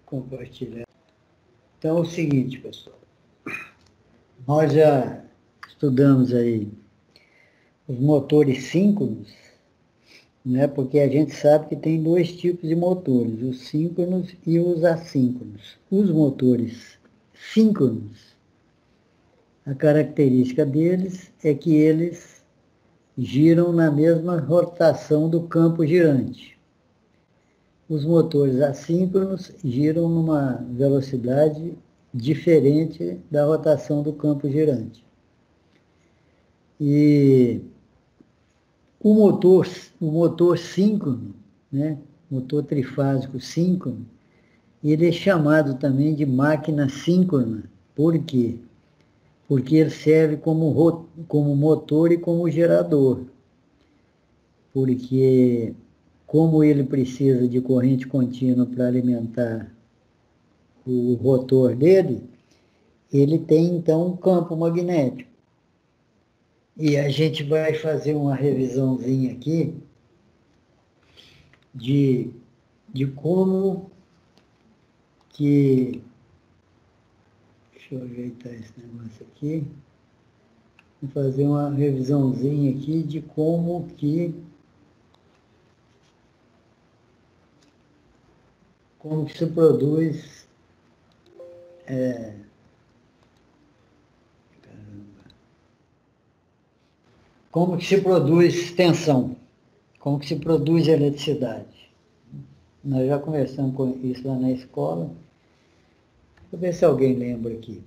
Compartilhar. Então, é o seguinte, pessoal. Nós já estudamos aí os motores síncronos, né? Porque a gente sabe que tem dois tipos de motores, os síncronos e os assíncronos. Os motores síncronos, a característica deles é que eles giram na mesma rotação do campo girante. Os motores assíncronos giram numa velocidade diferente da rotação do campo girante. E o motor síncrono, né, motor trifásico síncrono, ele é chamado também de máquina síncrona. Por quê? Porque ele serve como motor e como gerador. Porque, como ele precisa de corrente contínua para alimentar o rotor dele, ele tem, então, um campo magnético. E a gente vai fazer uma revisãozinha aqui de como que... Deixa eu ajeitar esse negócio aqui. Vou fazer uma revisãozinha aqui de como que se produz como que se produz tensão, como que se produz eletricidade. Nós já conversamos com isso lá na escola. Vou ver se alguém lembra aqui.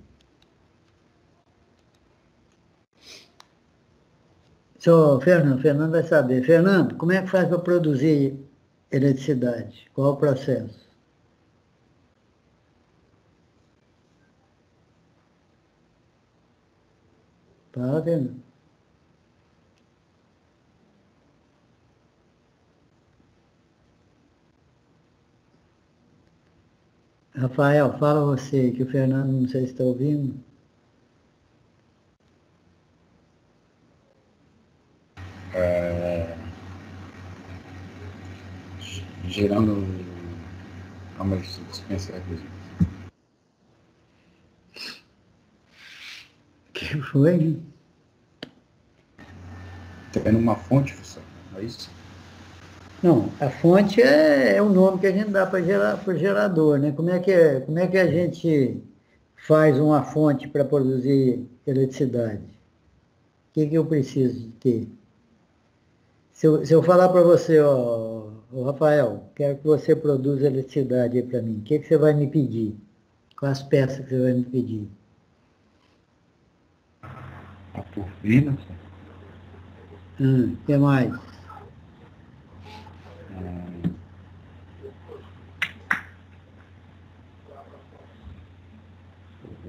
Só Fernando vai saber. Fernando, como é que faz para produzir eletricidade? Qual o processo? Fala, Fernando. Rafael, fala você, que o Fernando não sei se está ouvindo. Gerando uma dispensa aqui. Que foi? Tendo uma fonte, professor, é isso? Não, a fonte é o nome que a gente dá para o gerador, né? Como é que a gente faz uma fonte para produzir eletricidade? O que eu preciso de ter? Se eu falar para você, ó, Rafael, quero que você produza eletricidade aí para mim, o que você vai me pedir? Quais as peças que você vai me pedir? A turbina, O que mais?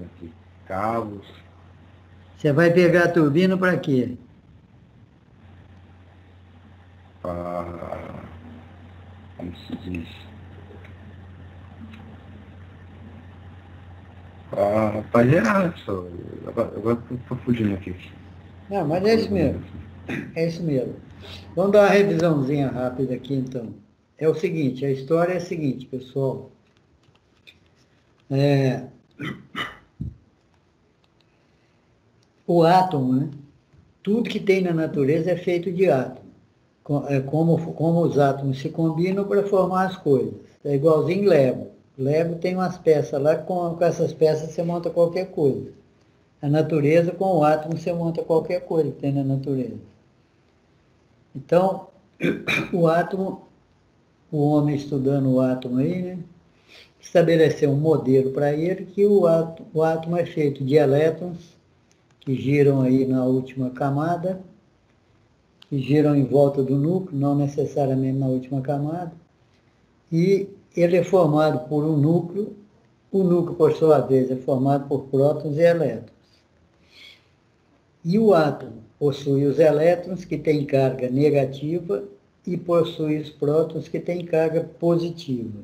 aqui, cabos, Você vai pegar a turbina para quê? como se diz, para gerar, professor. Agora estou fugindo aqui. Não, mas é isso mesmo. É isso mesmo. Vamos dar uma revisãozinha rápida aqui, então. É o seguinte, a história é a seguinte, pessoal. O átomo, né? Tudo que tem na natureza é feito de átomo. Como os átomos se combinam para formar as coisas. É igualzinho Lego. Lego tem umas peças lá, com essas peças você monta qualquer coisa. A natureza, com o átomo, você monta qualquer coisa que tem na natureza. Então, o átomo, o homem estudando o átomo aí, né, estabeleceu um modelo para ele que o átomo é feito de elétrons que giram aí na última camada, que giram em volta do núcleo, não necessariamente na última camada, e ele é formado por um núcleo, o núcleo, por sua vez, é formado por prótons e elétrons. E o átomo possui os elétrons, que têm carga negativa, e possui os prótons, que têm carga positiva.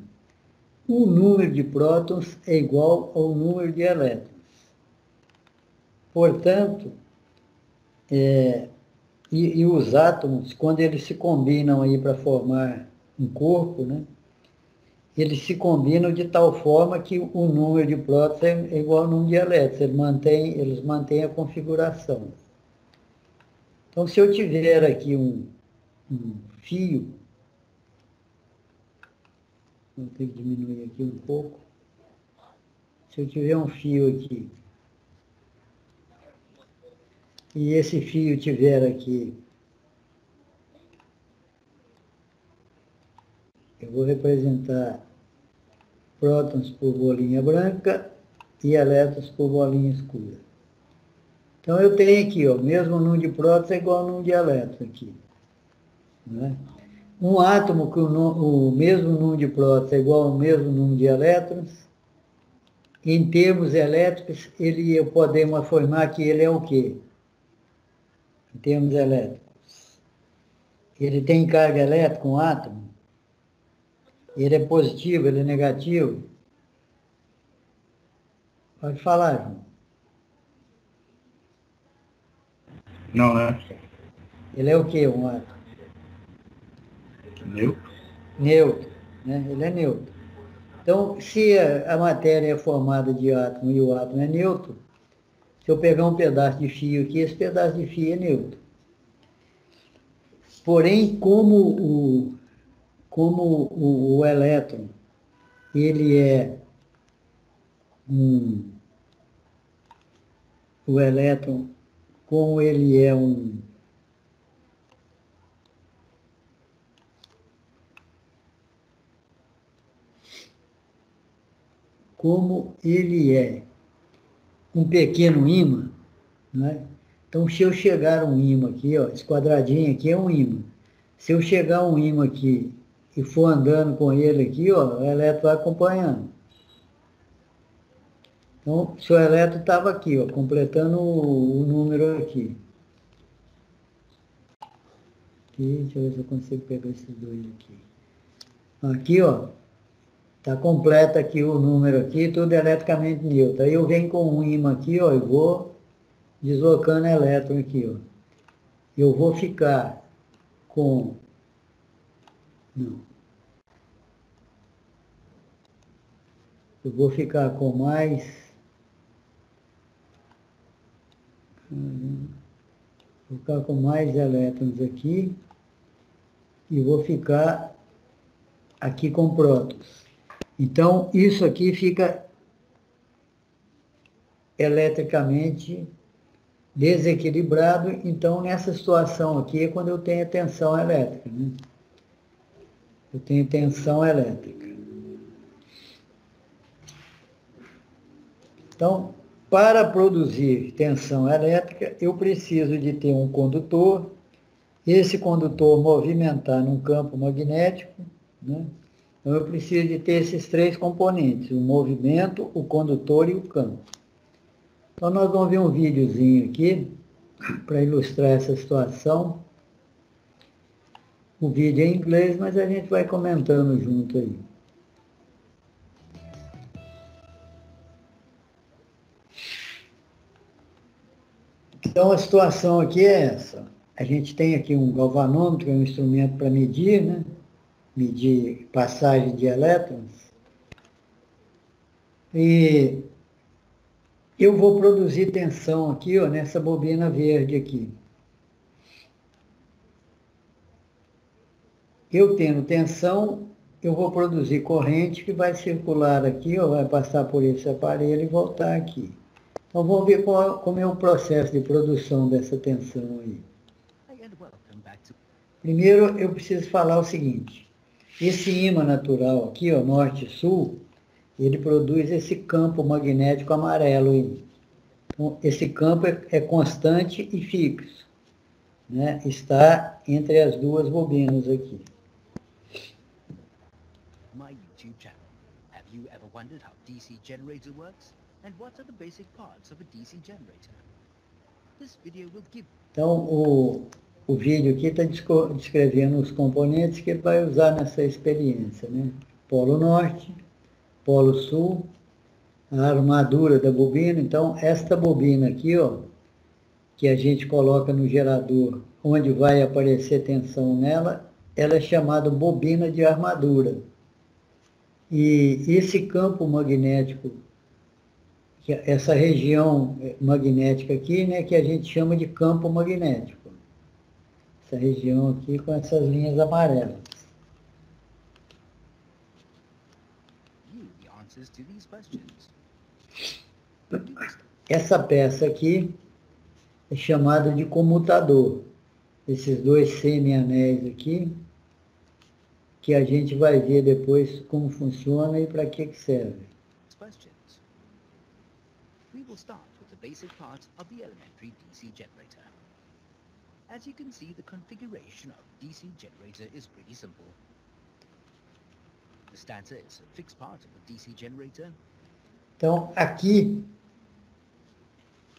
O número de prótons é igual ao número de elétrons. Portanto, e os átomos, quando eles se combinam aí para formar um corpo, né, eles se combinam de tal forma que o número de prótons é igual ao número de elétrons, eles mantêm a configuração. Então, se eu tiver aqui um fio, vou ter que diminuir aqui um pouco. Se eu tiver um fio aqui, e esse fio tiver aqui, eu vou representar prótons por bolinha branca e elétrons por bolinha escura. Então, eu tenho aqui, ó, o mesmo número de prótons é igual ao número de elétrons aqui. Né? Um átomo que o mesmo número de prótons é igual ao mesmo número de elétrons, em termos elétricos, podemos afirmar que ele é o quê? Em termos elétricos. Ele tem carga elétrica, um átomo? Ele é positivo, ele é negativo? Pode falar, João. Não, né? Ele é o quê, um átomo? Neutro. Neutro, né? Ele é neutro. Então, se a matéria é formada de átomo e o átomo é neutro, se eu pegar um pedaço de fio aqui, esse pedaço de fio é neutro. Porém, como o elétron, ele é o elétron, como ele é um pequeno ímã, né? Então, se eu chegar um ímã aqui, ó, esse quadradinho aqui é um ímã. Se eu chegar um ímã aqui e for andando com ele aqui, ó, o elétron vai acompanhando. Então, se o elétron estava aqui, ó, completando o número aqui. Deixa eu ver se eu consigo pegar esses dois aqui. Aqui, ó, está completo aqui o número aqui, tudo eletricamente neutro. Aí eu venho com um ímã aqui, ó, e vou deslocando elétron aqui, ó. Eu vou ficar com... Não. Eu vou ficar com mais... Vou ficar com mais elétrons aqui e vou ficar aqui com prótons. Então, isso aqui fica eletricamente desequilibrado. Então, nessa situação aqui é quando eu tenho tensão elétrica, né? Eu tenho tensão elétrica. Então, para produzir tensão elétrica, eu preciso de ter um condutor, esse condutor movimentar num campo magnético, né? Então, eu preciso de ter esses três componentes, o movimento, o condutor e o campo. Então, nós vamos ver um videozinho aqui, para ilustrar essa situação. O vídeo é em inglês, mas a gente vai comentando junto aí. Então, a situação aqui é essa. A gente tem aqui um galvanômetro, que é um instrumento para medir, né? Medir passagem de elétrons. E eu vou produzir tensão aqui, ó, nessa bobina verde aqui. Eu tendo tensão, eu vou produzir corrente que vai circular aqui, ó, vai passar por esse aparelho e voltar aqui. Então, vamos ver como é o processo de produção dessa tensão aí. Primeiro, eu preciso falar o seguinte. Esse ímã natural aqui, ó, norte e sul, ele produz esse campo magnético amarelo aí. Então, esse campo é constante e fixo, né? Está entre as duas bobinas aqui. My YouTube channel. Have you ever wondered how DC generator works? And what are the basic parts of a DC generator? This video will give... Então, o vídeo aqui está descrevendo os componentes que ele vai usar nessa experiência, né? Polo norte, polo sul, a armadura da bobina. Então, esta bobina aqui, ó, que a gente coloca no gerador, onde vai aparecer tensão nela, ela é chamada bobina de armadura. E esse campo magnético, essa região magnética aqui, né, que a gente chama de campo magnético. Essa região aqui com essas linhas amarelas. Essa peça aqui é chamada de comutador. Esses dois semi-anéis aqui, que a gente vai ver depois como funciona e para que serve. We will start with the basic part of the elementary DC generator. As you can see, the configuration of DC generator is pretty simple. The stator is a fixed part of the DC generator. Então, aqui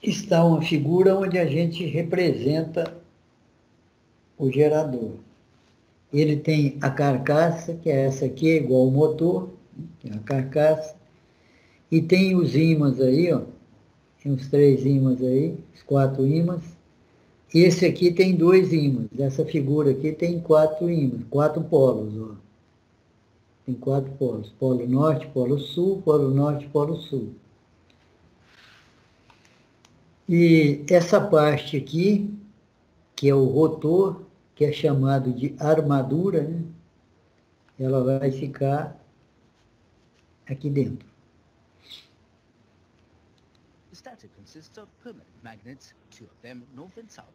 está uma figura onde a gente representa o gerador. Ele tem a carcaça, que é essa aqui, igual ao motor, tem a carcaça, e tem os ímãs aí, ó, tem os 3 ímãs aí, os 4 ímãs. Esse aqui tem 2 ímãs, essa figura aqui tem 4 ímãs, 4 polos, ó. Tem 4 polos, polo norte, polo sul, polo norte, polo sul. E essa parte aqui, que é o rotor, que é chamado de armadura, né? Ela vai ficar aqui dentro.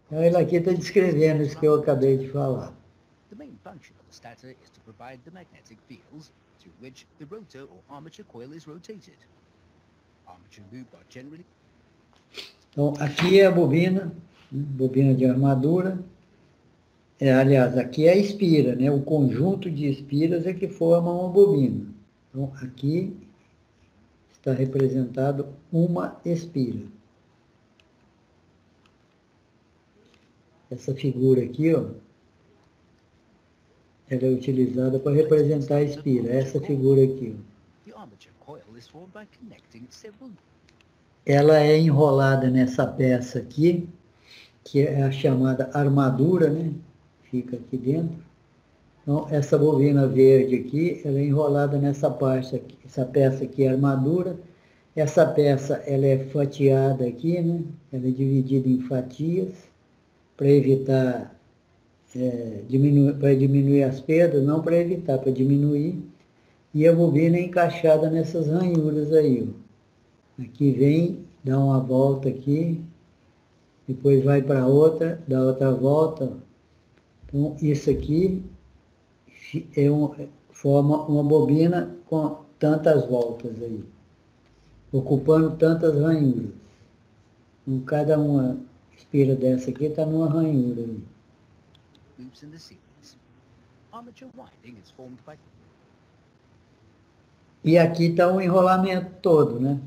Então, ele aqui está descrevendo isso que eu acabei de falar. The main function of the stator is to provide the magnetic fields through which the rotor or armature coil is rotated. Armature loop are generally... Então, aqui é a bobina, né? Bobina de armadura. Aliás, aqui é a espira, né? O conjunto de espiras é que forma uma bobina. Então, aqui está representado uma espira. Essa figura aqui, ó, ela é utilizada para representar a espira. Essa figura aqui, ó. Ela é enrolada nessa peça aqui, que é a chamada armadura, né? Fica aqui dentro. Então, essa bobina verde aqui, ela é enrolada nessa parte aqui. Essa peça aqui é a armadura. Essa peça, ela é fatiada aqui, né? Ela é dividida em fatias, para evitar, para diminuir as perdas, não para evitar, para diminuir. E a bobina é encaixada nessas ranhuras aí, ó. Aqui vem, dá uma volta aqui, depois vai para outra, dá outra volta. Então, isso aqui forma uma bobina com tantas voltas aí, ocupando tantas ranhuras. Então, cada uma espira dessa aqui está numa ranhura aí. E aqui está o enrolamento todo, né?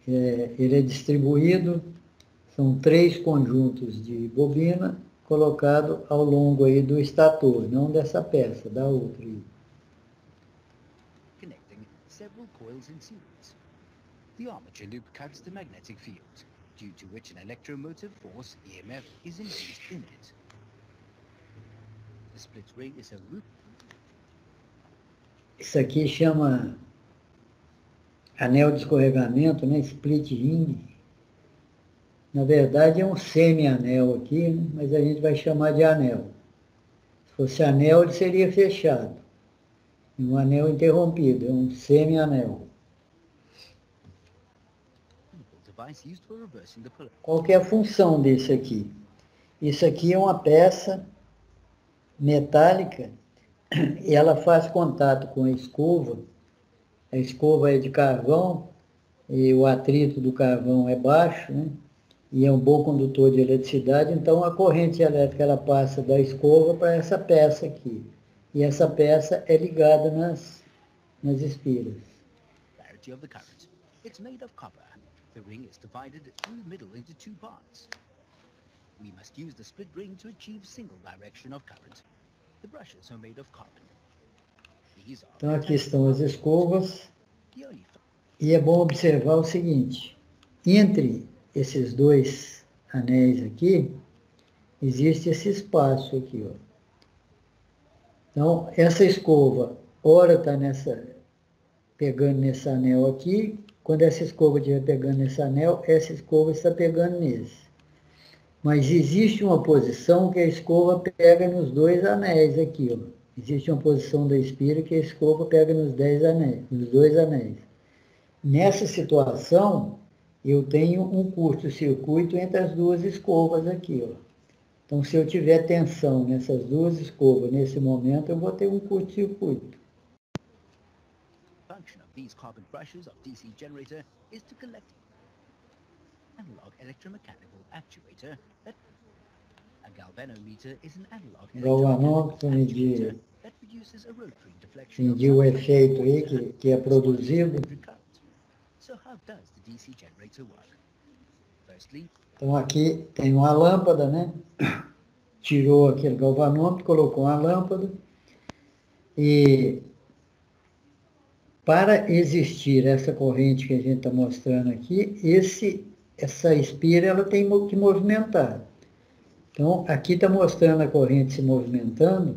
Ele é distribuído, são 3 conjuntos de bobina colocado ao longo aí do estator, não dessa peça, da outra aí. Connecting several coils in series. The armature loop cuts the magnetic field, due to which an electromotive force, EMF, is induced in it. The split ring is a loop. Isso aqui chama anel de escorregamento, né? Split ring. Na verdade é um semi-anel aqui, né? Mas a gente vai chamar de anel. Se fosse anel, ele seria fechado. Um anel interrompido, é um semi-anel. Qual que é a função desse aqui? Isso aqui é uma peça metálica e ela faz contato com a escova. A escova é de carvão e o atrito do carvão é baixo, né? E é um bom condutor de eletricidade, então a corrente elétrica ela passa da escova para essa peça aqui. E essa peça é ligada nas espiras. It's made of copper. The ring is divided through the middle into 2 parts. We must use the split ring to achieve single direction of current. The brushes are made of carbon. These are... Então aqui estão as escovas. E é bom observar o seguinte, entre esses 2 anéis aqui, existe esse espaço aqui, ó. Então, essa escova, ora está pegando nesse anel aqui. Quando essa escova estiver pegando nesse anel, essa escova está pegando nesse. Mas existe uma posição que a escova pega nos dois anéis aqui, ó. Existe uma posição da espira que a escova pega nos 10 anéis, nos dois anéis. Nessa situação, eu tenho um curto-circuito entre as duas escovas aqui, ó. Então, se eu tiver tensão nessas duas escovas, nesse momento, eu vou ter um curto-circuito. Function of these carbon brushes of DC generator is to collect analog electromechanical actuator. A galvanometer is an analog Galvanômetro actuator that produces a rotary deflection of medir o some efeito aí current. que é produzido. So how does the DC generator work? Firstly, Então, aqui tem uma lâmpada, né? Tirou aquele galvanômetro, colocou uma lâmpada. E para existir essa corrente que a gente está mostrando aqui, essa espira ela tem que movimentar. Então, aqui está mostrando a corrente se movimentando,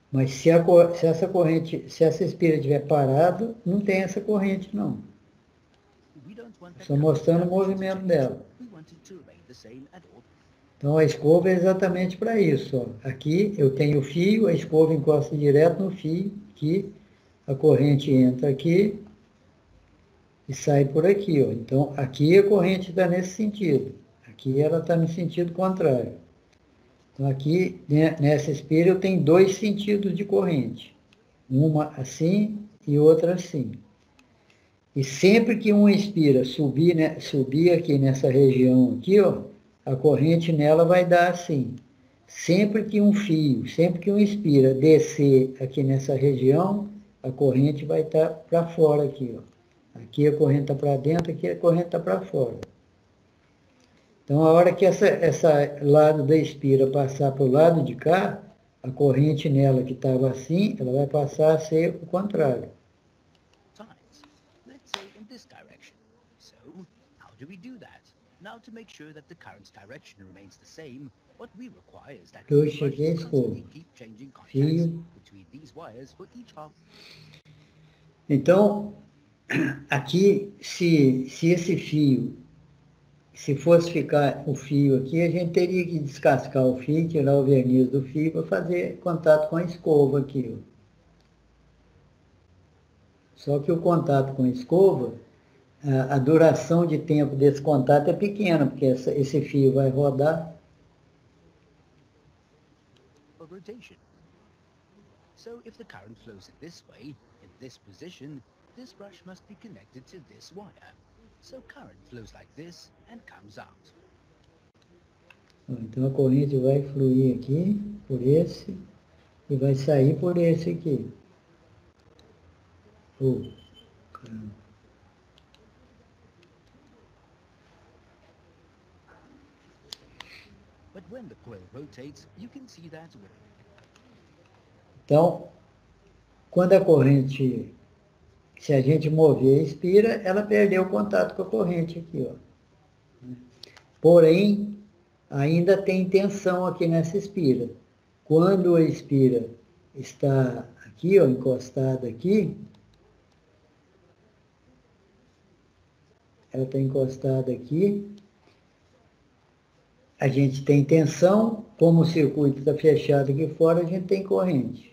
mas se essa espira estiver parada, não tem essa corrente, não. Só mostrando o movimento dela. Então, a escova é exatamente para isso. Ó. Aqui eu tenho o fio, a escova encosta direto no fio, aqui, a corrente entra aqui e sai por aqui. Ó. Então, aqui a corrente está nesse sentido. Aqui ela está no sentido contrário. Então, aqui, nessa espira, eu tenho dois sentidos de corrente. Uma assim e outra assim. E sempre que uma espira subir, né, subir aqui nessa região aqui, ó, a corrente nela vai dar assim. Sempre que um fio, sempre que uma espira descer aqui nessa região, a corrente vai estar para fora aqui, ó. Aqui a corrente está para dentro, aqui a corrente está para fora. Então, a hora que essa lado da espira passar para o lado de cá, a corrente nela que estava assim, ela vai passar a ser o contrário. Let's say in this direction. So, how do we do that? Now, to make sure that the current's direction remains the same, what we require is that Eu the cheguei a brushes constantly escova. keep changing contacts Fio. between these wires for each half. Então, aqui, se esse fio, se fosse ficar o fio aqui, a gente teria que descascar o fio, tirar o verniz do fio para fazer contato com a escova aqui. Ó. Só que o contato com a escova, a duração de tempo desse contato é pequena, porque esse fio vai rodar. For rotation. So, if the current flows in this way, in this position, this brush must be connected to this wire. So, current flows like this and comes out. Então a corrente vai fluir aqui, por esse, e vai sair por esse aqui. Caramba. But when the coil rotates, you can see that Então, quando a corrente, se a gente mover a espira, ela perdeu o contato com a corrente aqui, ó. Porém, ainda tem tensão aqui nessa espira. Quando a espira está aqui, ó, encostada aqui, ela está encostada aqui, a gente tem tensão, como o circuito está fechado aqui fora, a gente tem corrente.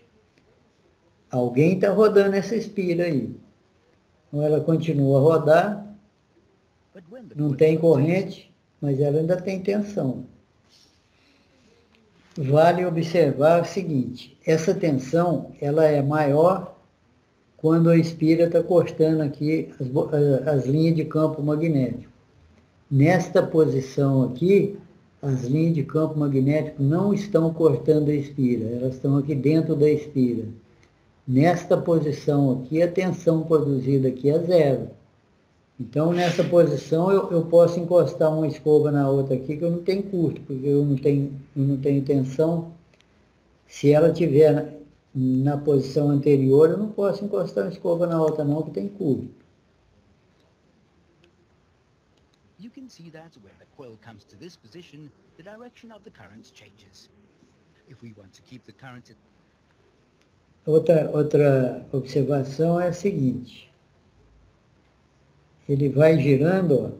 Alguém está rodando essa espira aí. Então ela continua a rodar, não tem corrente, mas ela ainda tem tensão. Vale observar o seguinte, essa tensão ela é maior quando a espira está cortando aqui as linhas de campo magnético. Nesta posição aqui, as linhas de campo magnético não estão cortando a espira, elas estão aqui dentro da espira. Nesta posição aqui, a tensão produzida aqui é zero. Então, nessa posição, eu posso encostar uma escova na outra aqui, que eu não tenho curto, porque eu não tenho tensão. Se ela estiver na posição anterior, eu não posso encostar uma escova na outra não, que tem curto. you can see that when the coil comes to this position, the direction of the current changes. If we want to keep the current... Outra observação é a seguinte. ele vai girando, ó,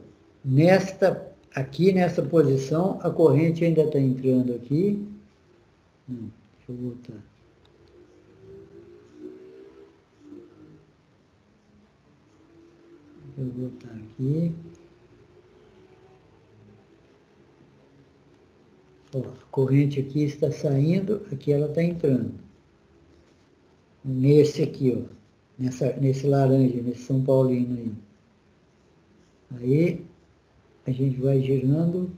aqui nessa posição, a corrente ainda está entrando aqui. Deixa eu voltar. Eu vou voltar aqui. Ó, a corrente aqui está saindo, aqui ela está entrando. Nesse aqui, ó. Nesse laranja, nesse São Paulino aí. Aí, a gente vai girando.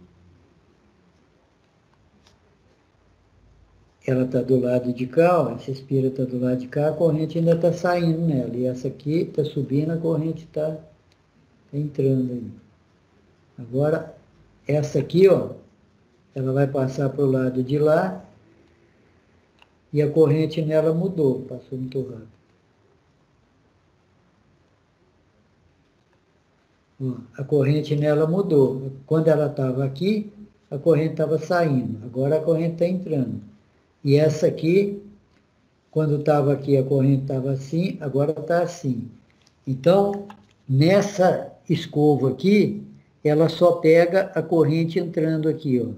Ela está do lado de cá, ó, essa espira está do lado de cá, a corrente ainda está saindo nela. E essa aqui está subindo, a corrente está entrando aí. Agora, essa aqui, ó, ela vai passar para o lado de lá e a corrente nela mudou, passou muito rápido. Ó, a corrente nela mudou. Quando ela estava aqui, a corrente estava saindo. Agora a corrente está entrando. E essa aqui, quando estava aqui, a corrente estava assim, agora está assim. Então, nessa escova aqui, ela só pega a corrente entrando aqui, ó.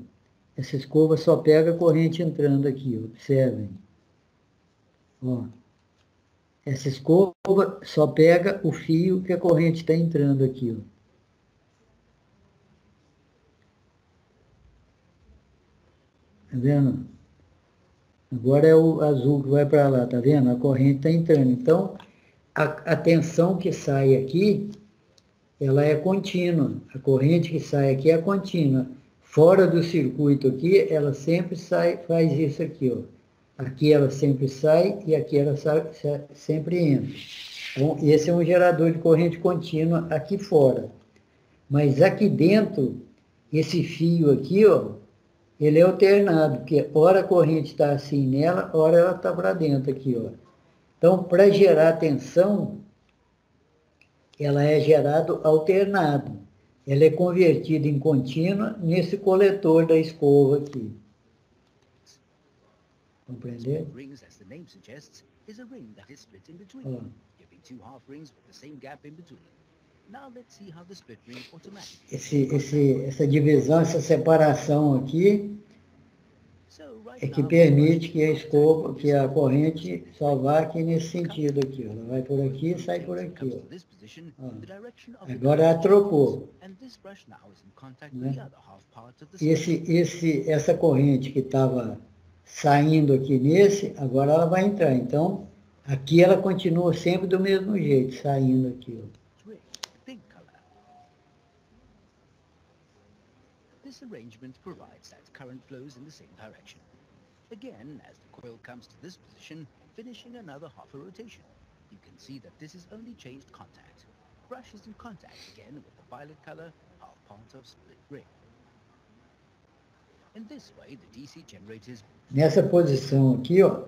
Essa escova só pega a corrente entrando aqui, ó. Observem. Ó. Essa escova só pega o fio que a corrente está entrando aqui, ó. Tá vendo? Agora é o azul que vai para lá, tá vendo? A corrente está entrando. Então, a tensão que sai aqui, ela é contínua. A corrente que sai aqui é contínua. Fora do circuito aqui, ela sempre sai, faz isso aqui, ó. Aqui ela sempre sai e aqui ela sempre entra. Então, esse é um gerador de corrente contínua aqui fora. Mas aqui dentro, esse fio aqui, ó, ele é alternado, porque hora a corrente está assim nela, hora ela está para dentro aqui, ó. Então, para gerar tensão, ela é gerado alternado. Ela é convertida em contínua nesse coletor da escova aqui. Compreender? Essa divisão, essa separação aqui é que permite que a escova, que a corrente só vá aqui nesse sentido aqui, ó. Ela vai por aqui e sai por aqui, ó. Agora ela trocou, né? Essa corrente que estava saindo aqui nesse, agora ela vai entrar. Então, aqui ela continua sempre do mesmo jeito, saindo aqui, ó. This arrangement provides that current flows in the same direction. Again, as the coil comes to this position, finishing another half a rotation, you can see that this is only changed contact. Brush is in contact again with the violet color, half part of split ring. In this way, the DC generators... Nessa posição aqui, ó,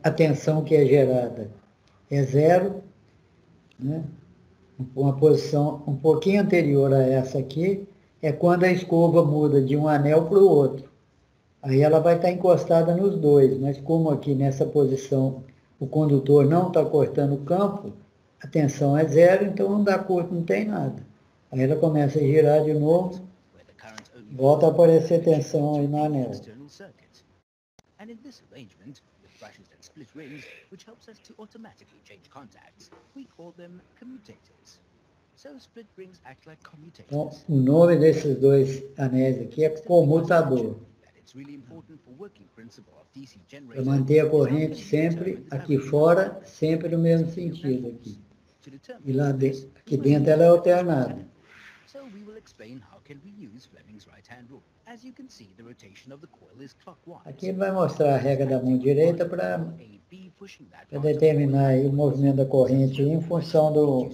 a tensão que é gerada é zero, né? Uma posição um pouquinho anterior a essa aqui, é quando a escova muda de um anel para o outro. Aí ela vai estar encostada nos dois, mas como aqui nessa posição o condutor não está cortando o campo, a tensão é zero, então não dá corte, não tem nada. Aí ela começa a girar de novo, volta a aparecer tensão aí no anel. And in this arrangement, with brushes and split rings, which helps us to automatically change contacts, we call them commutators. So split rings act like commutators. Então, o nome desses dois anéis aqui é comutador. Para manter a corrente sempre aqui fora, sempre no mesmo sentido aqui. E lá dentro, aqui dentro ela é alternada. So we will explain how can we use Fleming's right-hand rule. As you can see, the rotation of the coil is clockwise. Aqui ele vai mostrar a regra da mão direita para determinar aí o movimento da corrente em função do...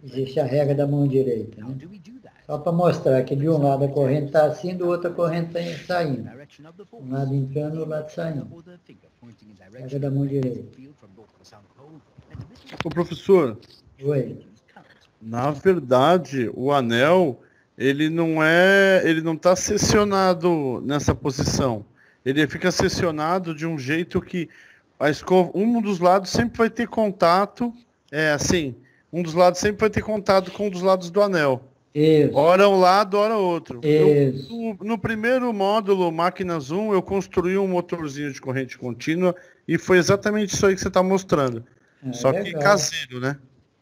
Existe a regra da mão direita, né? Só para mostrar que de um lado a corrente está assim, do outro a corrente está saindo. Um lado entrando, o lado saindo. Regra da mão direita. Ô professor, Oi. na verdade o anel ele não está seccionado nessa posição. Ele fica seccionado de um jeito que a escova, um dos lados sempre vai ter contato, assim, um dos lados sempre vai ter contato com um dos lados do anel. Isso, Ora um lado, ora outro. isso. No primeiro módulo, máquinas 1, eu construí um motorzinho de corrente contínua e foi exatamente isso aí que você está mostrando. Só que Legal. caseiro, né?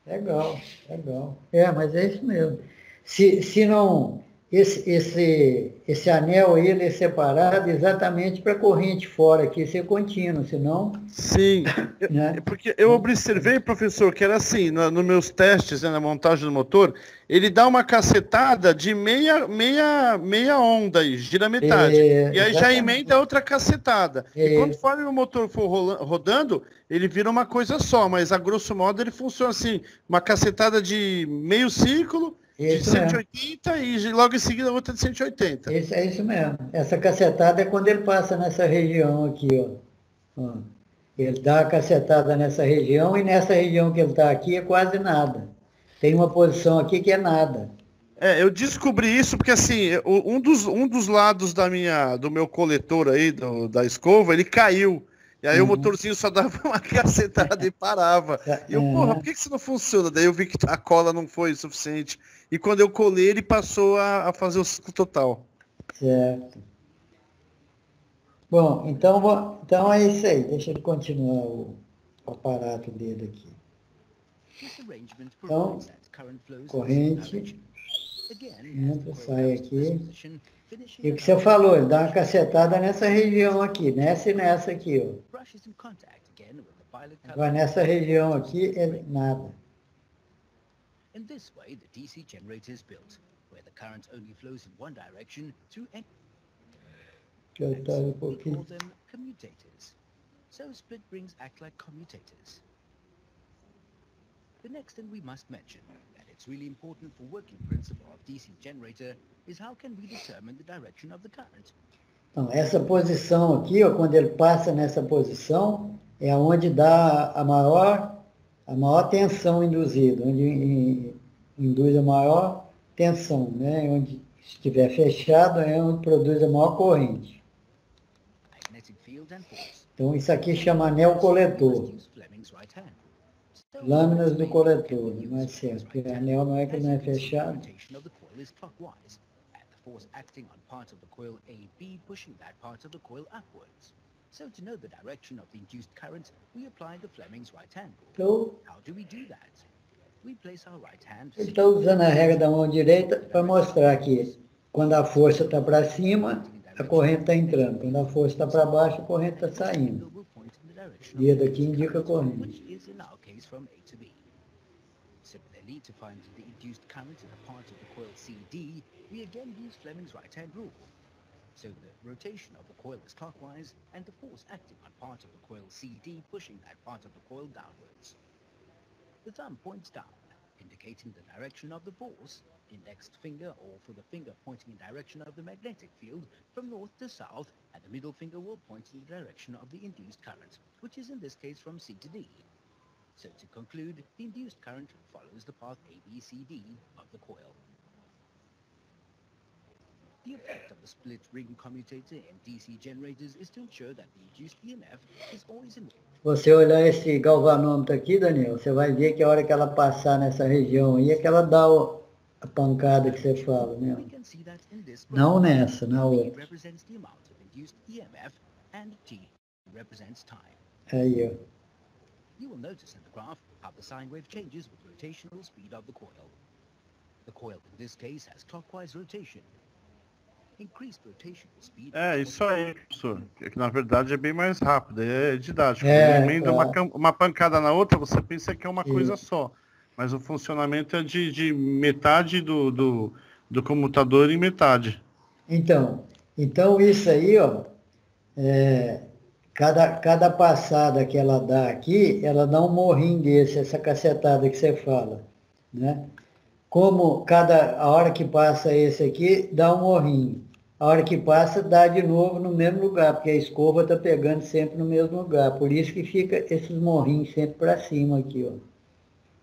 Legal, legal. Mas é isso mesmo. Se não, esse anel aí, ele é separado exatamente para a corrente fora aqui ser contínuo, senão, Sim, né? porque eu observei, professor, que era assim, nos meus testes, né, na montagem do motor, ele dá uma cacetada de meia onda aí, gira metade. E aí já Exatamente. emenda outra cacetada. E É, conforme o motor for rodando, ele vira uma coisa só, mas a grosso modo ele funciona assim, uma cacetada de meio círculo, de isso mesmo. 180 e logo em seguida outra de 180. É isso mesmo. Essa cacetada é quando ele passa nessa região aqui, ó. Ó. Ele dá a cacetada nessa região e nessa região que ele está aqui é quase nada. Tem uma posição aqui que é nada. Eu descobri isso porque assim, um dos lados do meu coletor aí, da escova, ele caiu. E aí o Uhum. motorzinho só dava uma cacetada e parava. E eu, porra, por Uhum. que isso não funciona? Daí eu vi que a cola não foi suficiente. E quando eu colei, ele passou a fazer o ciclo total. Certo. Bom, então é isso aí. Deixa ele continuar o aparato dele aqui. This arrangement Então, provides that current flows in the same corrente, direction. Again, as the entra, coil sai comes to this aqui. position, finishing E o que at você the falou, ele dá uma cacetada nessa região aqui, nessa e nessa aqui, ó. brushes in contact again with the violet Agora color. nessa região aqui é nada. In this way, the DC generator is built, where the current only flows in one direction through Deixa eu voltar um we call pouquinho. them commutators. So split rings act like commutators. The next thing we must mention, and it's really important for working principle of DC generator, is how can we determine the direction of the current? Então, essa posição aqui, ó, quando ele passa nessa posição, é onde dá a maior tensão induzida, onde induz a maior tensão, né? Onde estiver fechado é onde produz a maior corrente. Magnetic field and force. Então, isso aqui chama anel coletor. Use Fleming's right hand. So, Lâminas do let's coletor, use não é Fleming's certo, porque right hand. anel não é que As não é you can see, the fechado. rotation of the coil is clockwise, and the force acting on part of the coil AB pushing that part of the coil upwards. So to know the direction of the induced current, we apply the Fleming's right hand rule. Então, How do we do that? We place our right hand ele está usando a regra da mão direita para mostrar que quando a força está para cima, a corrente está entrando. Quando a força está para baixo, a corrente está saindo. will point in the direction O dedo aqui indica a which corrente. is in our case from A to B. Similarly, to find the induced current in a part of the coil CD, we again use Fleming's right-hand rule. So the rotation of the coil is clockwise, and the force acting on part of the coil CD pushing that part of the coil downwards. The thumb points down, indicating the direction of the force, indexed finger or for the finger pointing in direction of the magnetic field from north to south, and the middle finger will point in the direction of the induced current, which is in this case from C to D. So to conclude, the induced current follows the path ABCD of the coil. The effect of the split ring commutator in DC generators is to ensure that the induced EMF is always in. Se você olhar esse galvanômetro aqui, Daniel, você vai ver que a hora que ela passar nessa região aí é que ela dá a pancada que você fala, né? We can see that in this Não graph. nessa, na B outra. represents the amount of induced EMF and T represents time. Aí, ó. You will notice in the graph how the sine wave changes with rotational speed of the coil. The coil in this case has clockwise rotation. Increased rotational speed. Isso aí, professor. É que na verdade é bem mais rápido, é didático. É, Ele emenda claro. uma pancada na outra, você pensa que é uma Sim. coisa só. Mas o funcionamento é de metade do comutador em metade. Então isso aí, ó, cada passada que ela dá aqui, ela dá um morrinho desse, essa cacetada que você fala, né? Como a hora que passa esse aqui, dá um morrinho. A hora que passa, dá de novo no mesmo lugar, porque a escova está pegando sempre no mesmo lugar. Por isso que fica esses morrinhos sempre para cima aqui, ó.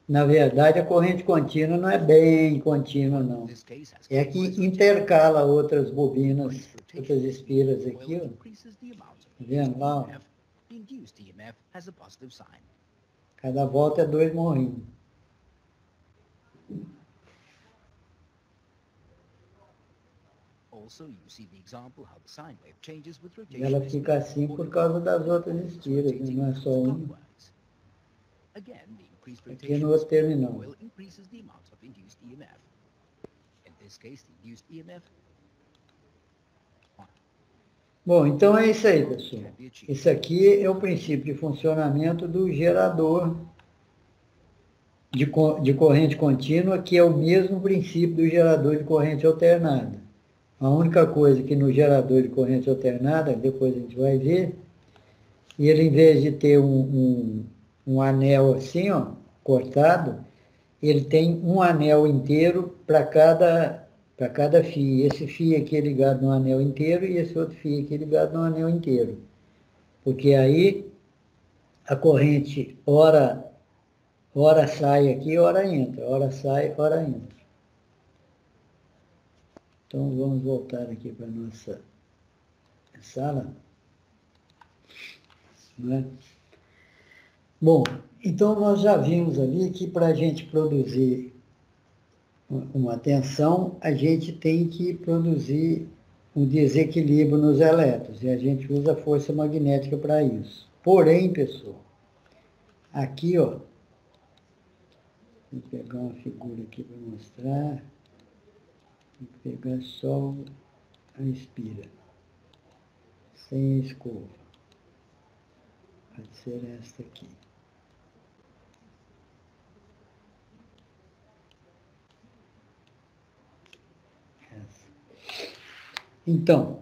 Na verdade, a corrente contínua não é bem contínua, não. This case has É que clockwise intercala outras bobinas, rotation. outras espiras aqui, Coil ó. increases the amount of Tá vendo lá, ó? EMF. The induced EMF has a positive sign. Cada volta é 2 morrinhos. Also, you see the example how the sine wave changes with E ela rotation. fica assim por causa das outras espiras, né? Não é só uma. Again, the increased Aqui rotation no of outro the terminal. coil increases the amount of induced EMF. In this case, the induced EMF. Bom, então é isso aí, pessoal. Esse aqui é o princípio de funcionamento do gerador de corrente contínua, que é o mesmo princípio do gerador de corrente alternada. A única coisa que no gerador de corrente alternada, depois a gente vai ver, ele, em vez de ter um anel assim, ó, cortado, ele tem um anel inteiro para cada fio. Esse fio aqui é ligado no anel inteiro e esse outro fio aqui é ligado no anel inteiro. Porque aí a corrente ora sai aqui, ora entra. Ora sai, ora entra. Então vamos voltar aqui para a nossa sala. Não é? Bom, então nós já vimos ali que para a gente produzir uma tensão, a gente tem que produzir um desequilíbrio nos elétrons, e a gente usa a força magnética para isso. Porém, pessoal, aqui, ó, vou pegar uma figura aqui para mostrar, vou pegar só a espira, sem escova, pode ser esta aqui. Então,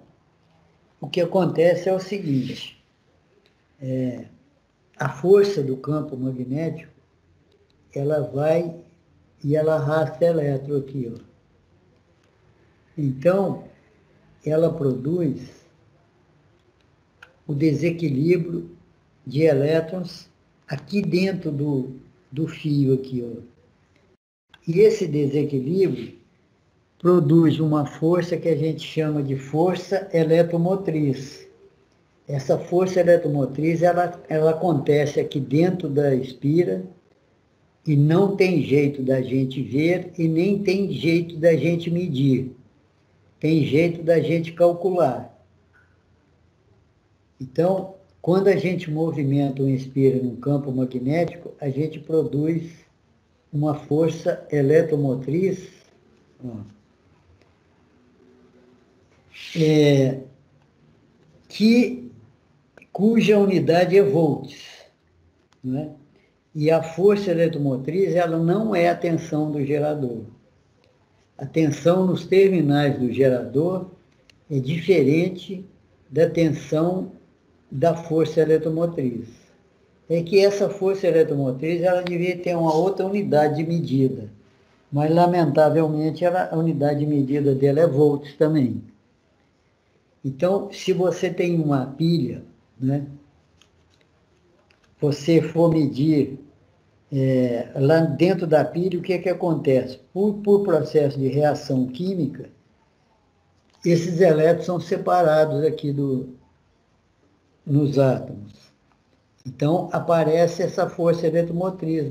o que acontece é o seguinte, a força do campo magnético, ela vai e ela arrasta elétron aqui, ó. Então, ela produz o desequilíbrio de elétrons aqui dentro do fio aqui, ó. E esse desequilíbrio produz uma força que a gente chama de força eletromotriz. Essa força eletromotriz, ela acontece aqui dentro da espira e não tem jeito da gente ver e nem tem jeito da gente medir. Tem jeito da gente calcular. Então, quando a gente movimenta uma espira num campo magnético, a gente produz uma força eletromotriz, ó, cuja unidade é volts, né? E a força eletromotriz, ela não é a tensão do gerador. A tensão nos terminais do gerador é diferente da tensão da força eletromotriz. É que essa força eletromotriz, ela devia ter uma outra unidade de medida, mas lamentavelmente a unidade de medida dela é volts também. Então, se você tem uma pilha, né, você for medir lá dentro da pilha, o que acontece? Por processo de reação química, esses elétrons são separados aqui nos átomos. Então, aparece essa força eletromotriz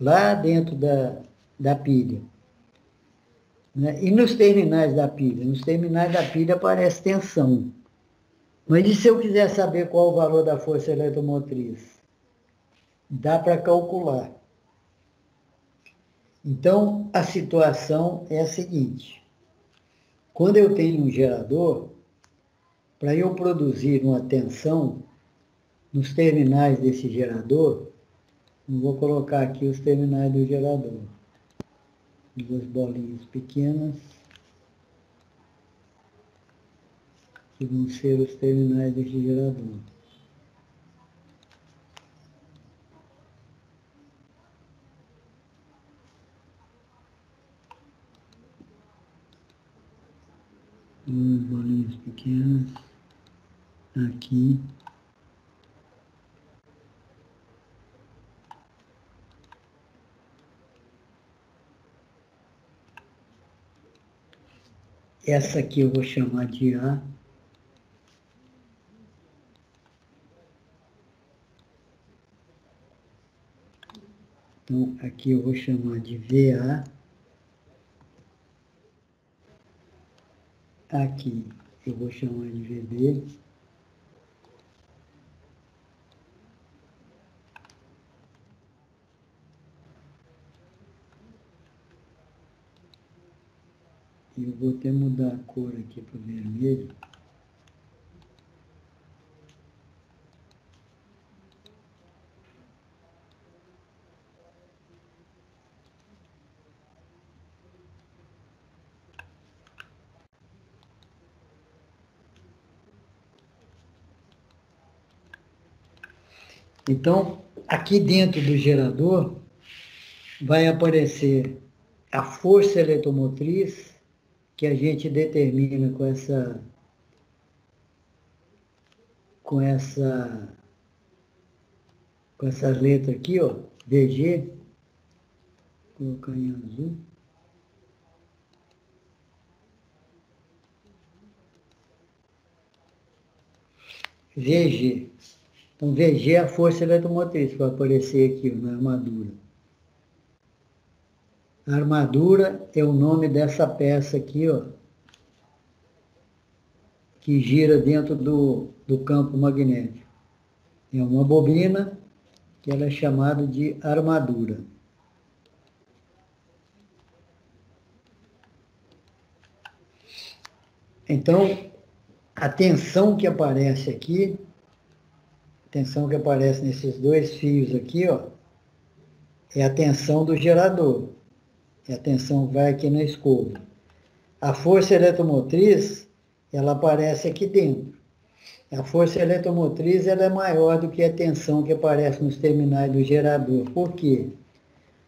lá dentro da pilha. Né? E nos terminais da pilha? Nos terminais da pilha aparece tensão. Mas e se eu quiser saber qual o valor da força eletromotriz? Dá para calcular. Então, a situação é a seguinte. Quando eu tenho um gerador, para eu produzir uma tensão nos terminais desse gerador, eu vou colocar aqui os terminais do gerador. Duas bolinhas pequenas, que vão ser os terminais desse gerador. Duas bolinhas pequenas aqui. Essa aqui eu vou chamar de A. Então, aqui eu vou chamar de VA. aqui, eu vou chamar de VB. E eu vou até mudar a cor aqui para o vermelho. Então, aqui dentro do gerador, vai aparecer a força eletromotriz, que a gente determina com essa letra aqui, ó, VG, vou colocar em azul. VG. Então, VG é a força eletromotriz que vai aparecer aqui, ó, na armadura. A armadura é o nome dessa peça aqui, ó, que gira dentro do campo magnético. É uma bobina que ela é chamada de armadura. Então, a tensão que aparece aqui, a tensão que aparece nesses dois fios aqui, ó, é a tensão do gerador. É a tensão que vai aqui na escova. A força eletromotriz, ela aparece aqui dentro. A força eletromotriz ela é maior do que a tensão que aparece nos terminais do gerador. Por quê?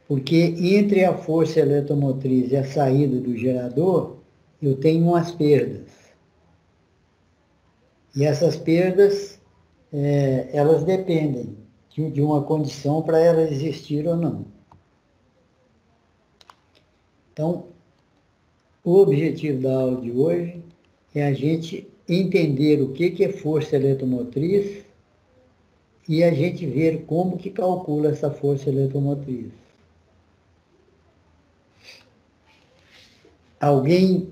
Porque entre a força eletromotriz e a saída do gerador, eu tenho umas perdas. E essas perdas, elas dependem de uma condição para ela existir ou não. Então, o objetivo da aula de hoje é a gente entender o que é força eletromotriz e a gente ver como que calcula essa força eletromotriz. Alguém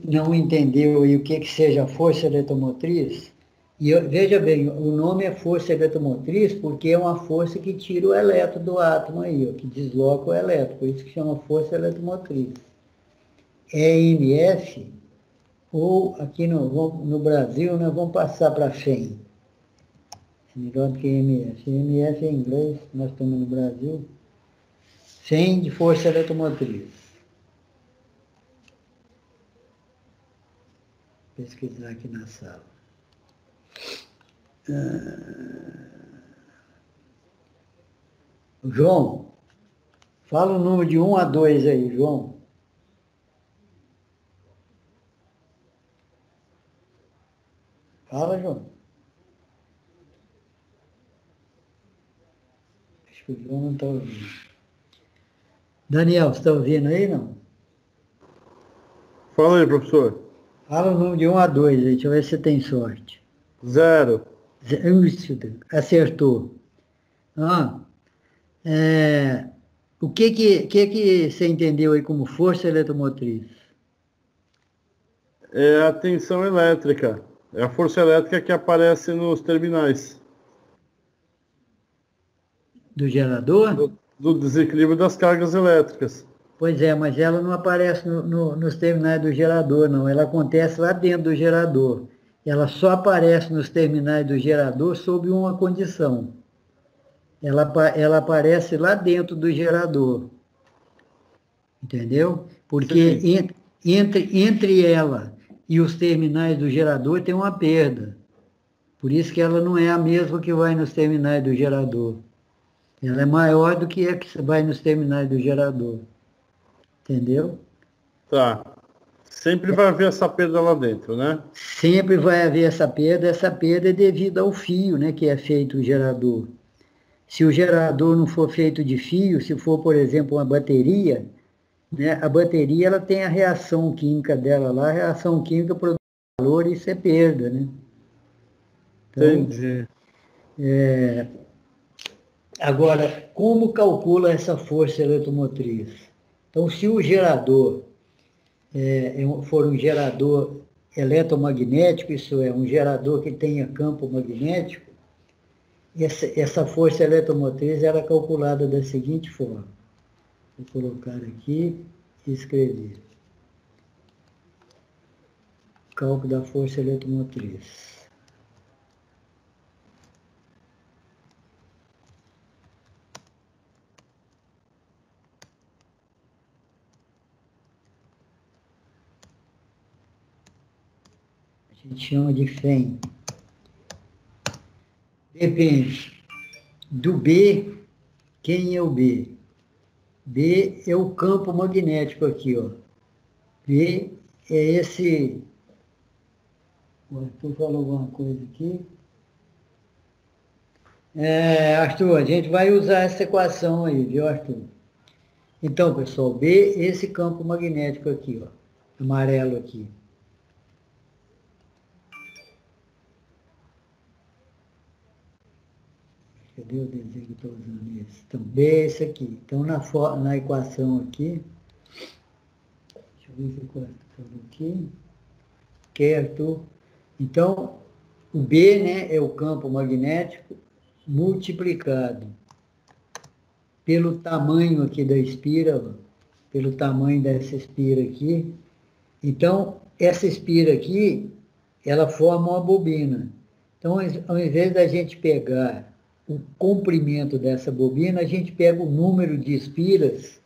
não entendeu aí o que seja força eletromotriz? E veja bem, o nome é força eletromotriz porque é uma força que tira o elétron do átomo aí, ó, que desloca o elétron, por isso que chama força eletromotriz. EMF, ou aqui no Brasil, nós vamos passar para FEM. É melhor do que EMF. EMF é em inglês, nós estamos no Brasil. FEM de força eletromotriz. Vou pesquisar aqui na sala. João, fala o número de 1 a 2 aí, João. Fala, João. Acho que o João não está ouvindo. Daniel, você está ouvindo aí, não? Fala aí, professor. Fala o número de 1 a 2 aí, deixa eu ver se você tem sorte. 0. Acertou. O que você entendeu aí como força eletromotriz? É a tensão elétrica. É a força elétrica que aparece nos terminais. Do gerador? Do desequilíbrio das cargas elétricas. Pois é, mas ela não aparece nos terminais do gerador, não. Ela acontece lá dentro do gerador. Ela só aparece nos terminais do gerador sob uma condição. Ela aparece lá dentro do gerador. Entendeu? Porque entre ela e os terminais do gerador tem uma perda. Por isso que ela não é a mesma que vai nos terminais do gerador. Ela é maior do que a que vai nos terminais do gerador. Entendeu? Tá. Sempre vai haver essa perda lá dentro, né? Sempre vai haver essa perda. Essa perda é devido ao fio, né, que é feito o gerador. Se o gerador não for feito de fio, se for, por exemplo, uma bateria, né, a bateria ela tem a reação química dela lá, a reação química produz calor e isso é perda, né? Então, entendi. Agora, como calcula essa força eletromotriz? Então, se o gerador for um gerador eletromagnético, isso é, um gerador que tenha campo magnético, essa força eletromotriz era calculada da seguinte forma. Vou colocar aqui e escrever. Cálculo da força eletromotriz. A gente chama de FEM. Depende do B. Quem é o B? B é o campo magnético aqui, ó. B é esse... O Arthur falou alguma coisa aqui. Arthur, a gente vai usar essa equação aí, viu, Arthur? Então, pessoal, B é esse campo magnético aqui, ó. Amarelo aqui. Cadê o desenho que estou usando esse? Então, B é esse aqui. Então, na equação aqui, deixa eu ver se eu estou aqui. Certo? Então, o B, né, é o campo magnético multiplicado pelo tamanho aqui da espira, ó, pelo tamanho dessa espira aqui. Então, essa espira aqui, ela forma uma bobina. Então, ao invés da gente pegar o comprimento dessa bobina, a gente pega o número de espiras,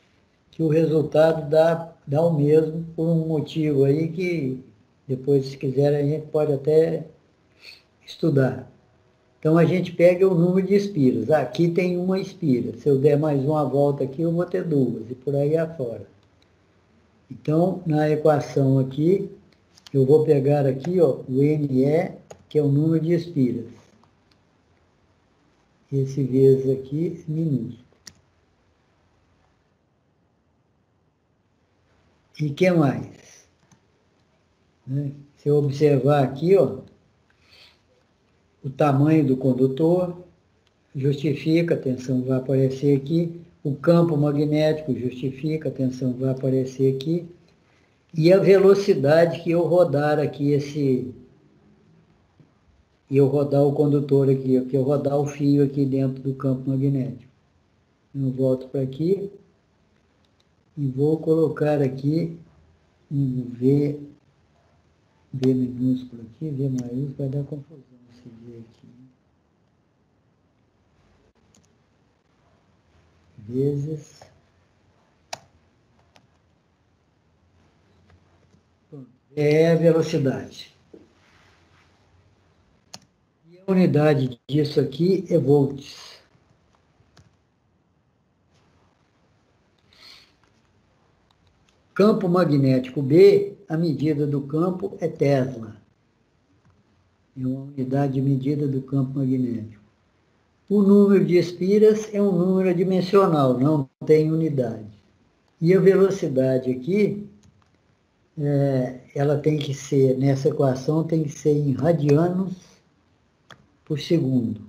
que o resultado dá o mesmo, por um motivo aí que depois, se quiser, a gente pode até estudar. Então, a gente pega o número de espiras. Aqui tem uma espira. Se eu der mais uma volta aqui, eu vou ter duas, e por aí afora. Então, na equação aqui, eu vou pegar aqui, ó, o NE, que é o número de espiras. Esse vezes aqui, minúsculo. E o que mais? Se eu observar aqui, ó, o tamanho do condutor justifica, a tensão vai aparecer aqui. O campo magnético justifica, a tensão vai aparecer aqui. E a velocidade que eu rodar aqui eu rodar o condutor aqui, que eu rodar o fio aqui dentro do campo magnético. Eu volto para aqui e vou colocar aqui um V minúsculo aqui, V maiúsculo, vai dar confusão esse V aqui. Vezes... é a velocidade. E a unidade disso aqui é volts. Campo magnético B, a medida do campo é Tesla. É uma unidade de medida do campo magnético. O número de espiras é um número dimensional, não tem unidade. E a velocidade aqui, ela tem que ser, nessa equação, tem que ser em radianos por segundo.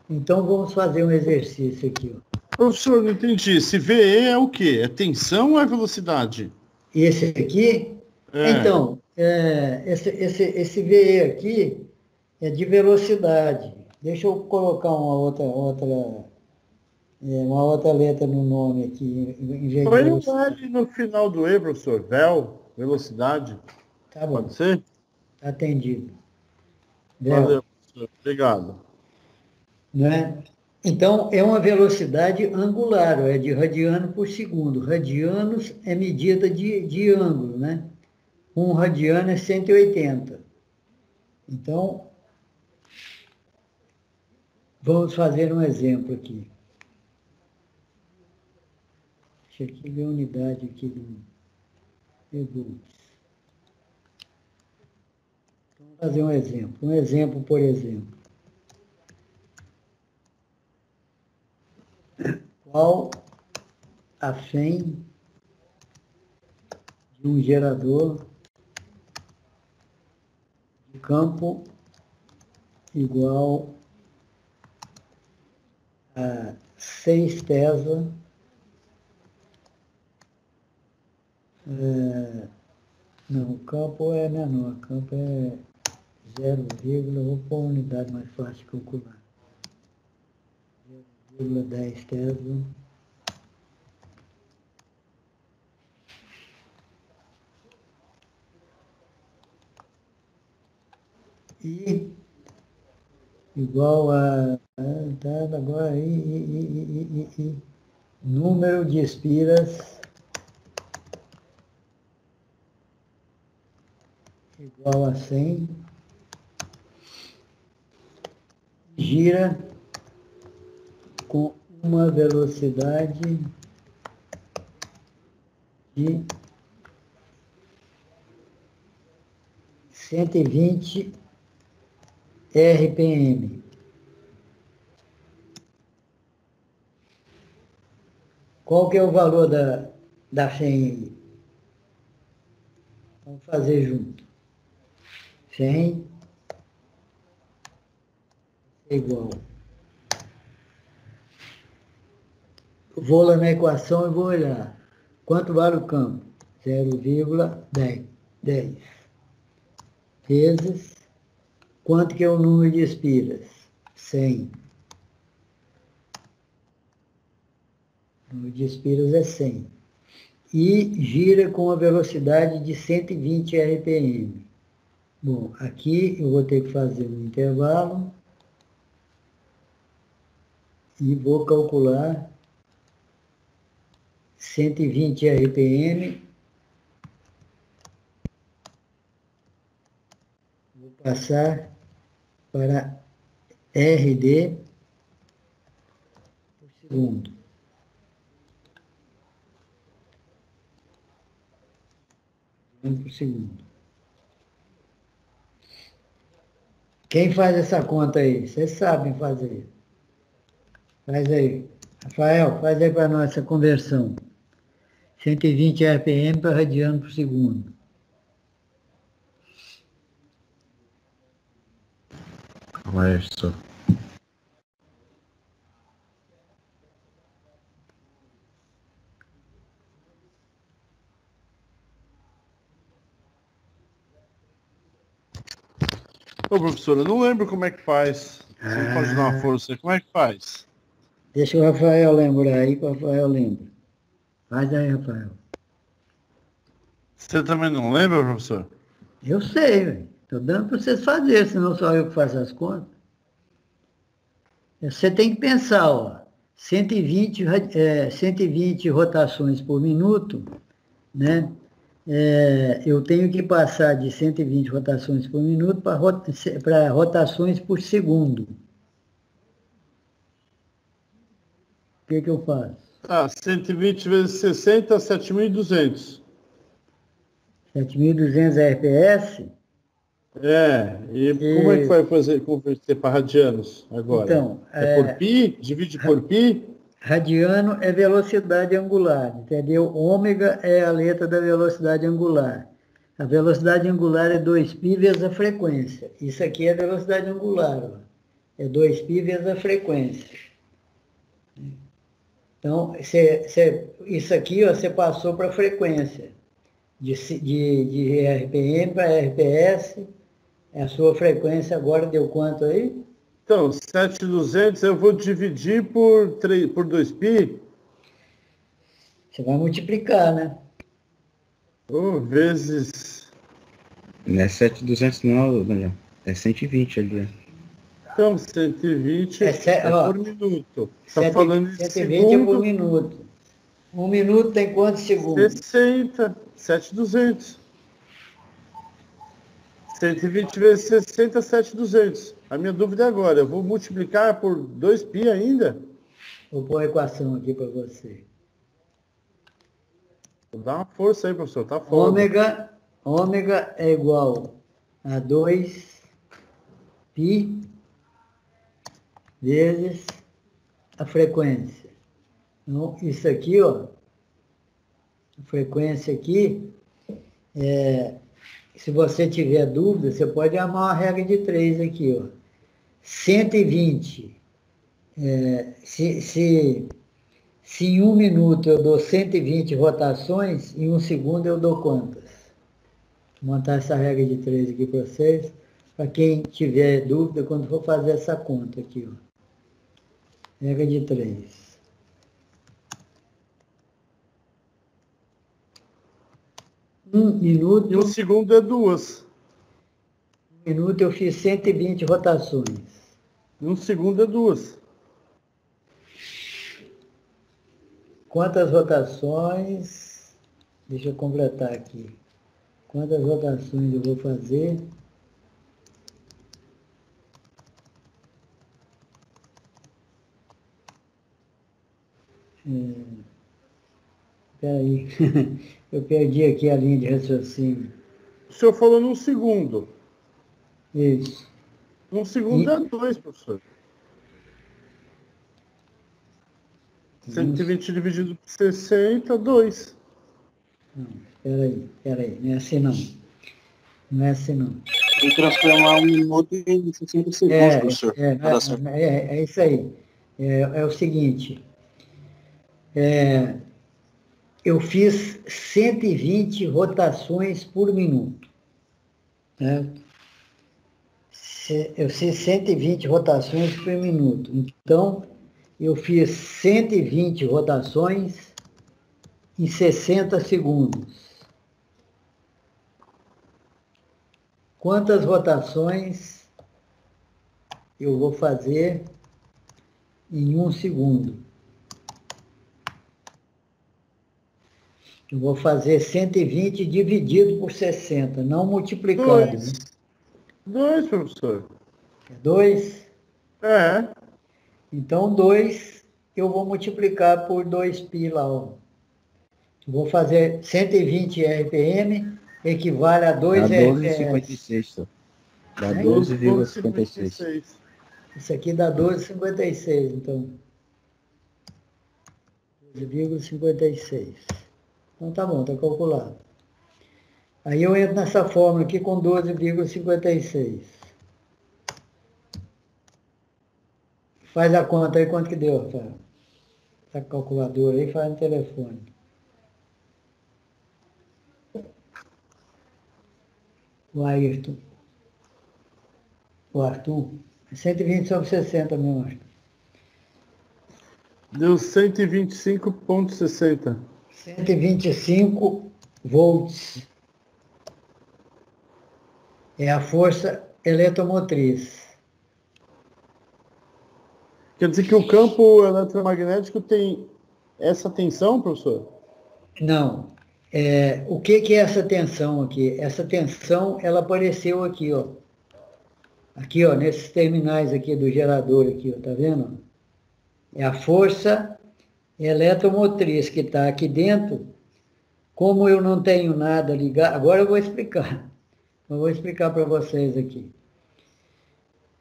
Então, vamos fazer um exercício aqui, ó. Professor, não entendi. Esse VE é o quê? É tensão ou é velocidade? Esse aqui? Então, esse VE aqui é de velocidade. Deixa eu colocar uma outra letra no nome aqui. Em vez Põe de um L no final do E, professor. Vel, velocidade. Tá bom. Pode ser? Tá atendido. Valeu, professor. Obrigado. Né? Então, é uma velocidade angular, é de radiano por segundo. Radianos é medida de ângulo, né? Um radiano é 180. Então, vamos fazer um exemplo aqui. Deixa eu ver a unidade aqui do volts. Vamos fazer um exemplo. Um exemplo, por exemplo. Qual a FEM de um gerador de campo igual a 6 Tesla Não, o campo é menor, o campo é 0, vou pôr uma unidade mais fácil de calcular. 0,10 Tesla. E igual a agora número de espiras igual a 100, gira com uma velocidade de 120 RPM. Qual que é o valor da 100 aí? Vamos fazer junto. 100 é igual. Vou lá na equação e vou olhar. Quanto vale o campo? 0,10. Vezes. Quanto que é o número de espiras? 100. O número de espiras é 100. E gira com a velocidade de 120 RPM. Bom, aqui eu vou ter que fazer um intervalo e vou calcular 120 RPM. Vou passar para RD por segundo. Por segundo. Quem faz essa conta aí? Vocês sabem fazer. Faz aí. Rafael, faz aí para nós essa conversão. 120 RPM para radiano por segundo. Maestro. Ô, professor, eu não lembro como é que faz. Você não pode dar uma força. Como é que faz? Deixa o Rafael lembrar aí, que o Rafael lembra. Faz aí, Rafael. Você também não lembra, professor? Eu sei, velho. Estou dando para vocês fazerem, senão só eu que faço as contas. Você tem que pensar, ó, 120 rotações por minuto, né? Eu tenho que passar de 120 rotações por minuto para rotações por segundo. O que eu faço? 120 vezes 60, 7.200. 7.200 RPS? Como é que vai converter para radianos agora? Então, por pi? Divide por pi? Radiano é velocidade angular, entendeu? Ômega é a letra da velocidade angular. A velocidade angular é 2π vezes a frequência. Isso aqui é a velocidade angular, ó. É 2π vezes a frequência. Então, isso aqui ó, você passou para a frequência. De RPM para RPS, a sua frequência agora deu quanto aí? Então, 7.200 eu vou dividir por 2π. Você vai multiplicar, né? Vezes... Não é 7.200 não, Daniel. É 120 ali. Então, 120 por minuto. Está falando de 120 é por minuto. Um minuto tem quantos segundos? 60. 7.200. 120 vezes 60, 7.200. A minha dúvida é agora, eu vou multiplicar por 2π ainda? Vou pôr a equação aqui para você. Vou dar uma força aí, professor, tá foda. Ômega é igual a 2π vezes a frequência. Então, isso aqui, ó, a frequência aqui, se você tiver dúvida, você pode amar uma regra de 3 aqui, ó. 120. Se Se em 1 minuto eu dou 120 rotações, em 1 segundo eu dou quantas? Vou montar essa regra de 3 aqui para vocês, para quem tiver dúvida quando for fazer essa conta aqui, ó. Regra de 3. 1 minuto. E 1 segundo é 2. 1 minuto eu fiz 120 rotações. 1 segundo é 2. Quantas rotações? Deixa eu completar aqui. Quantas rotações eu vou fazer? Espera aí. Eu perdi aqui a linha de raciocínio. O senhor falou num segundo. Isso. 1 segundo é 2, professor. 120 dividido por 60, 2. Não, espera aí. Não é assim não. Não é assim não. Tem que transformar 1 minuto em 60 segundos, professor. É isso aí. É o seguinte. Eu fiz 120 rotações por minuto. Certo? Eu fiz 120 rotações por minuto. Então, eu fiz 120 rotações em 60 segundos. Quantas rotações eu vou fazer em 1 segundo? Eu vou fazer 120 dividido por 60, não multiplicado. 2. 2, professor. 2? É. Então, 2 eu vou multiplicar por 2π lá. Ó. Eu vou fazer 120 RPM, equivale a 2 Dá RPM. 12,56, dá 12,56. Isso aqui dá 12,56, então. 12,56. Então tá bom, tá calculado. Aí eu entro nessa fórmula aqui com 12,56. Faz a conta aí, quanto que deu, Rafael? Essa calculadora aí, faz no telefone. O Ayrton. O Arthur. 120 sobre 60 mesmo, Arthur. Deu 125,60. 125 volts. É a força eletromotriz. Quer dizer que o campo eletromagnético tem essa tensão, professor? Não. O que é essa tensão aqui? Essa tensão, ela apareceu aqui, ó. Aqui, ó, nesses terminais aqui do gerador aqui, ó, tá vendo? É a força eletromotriz que está aqui dentro. Como eu não tenho nada ligado, agora eu vou explicar. Eu vou explicar para vocês aqui.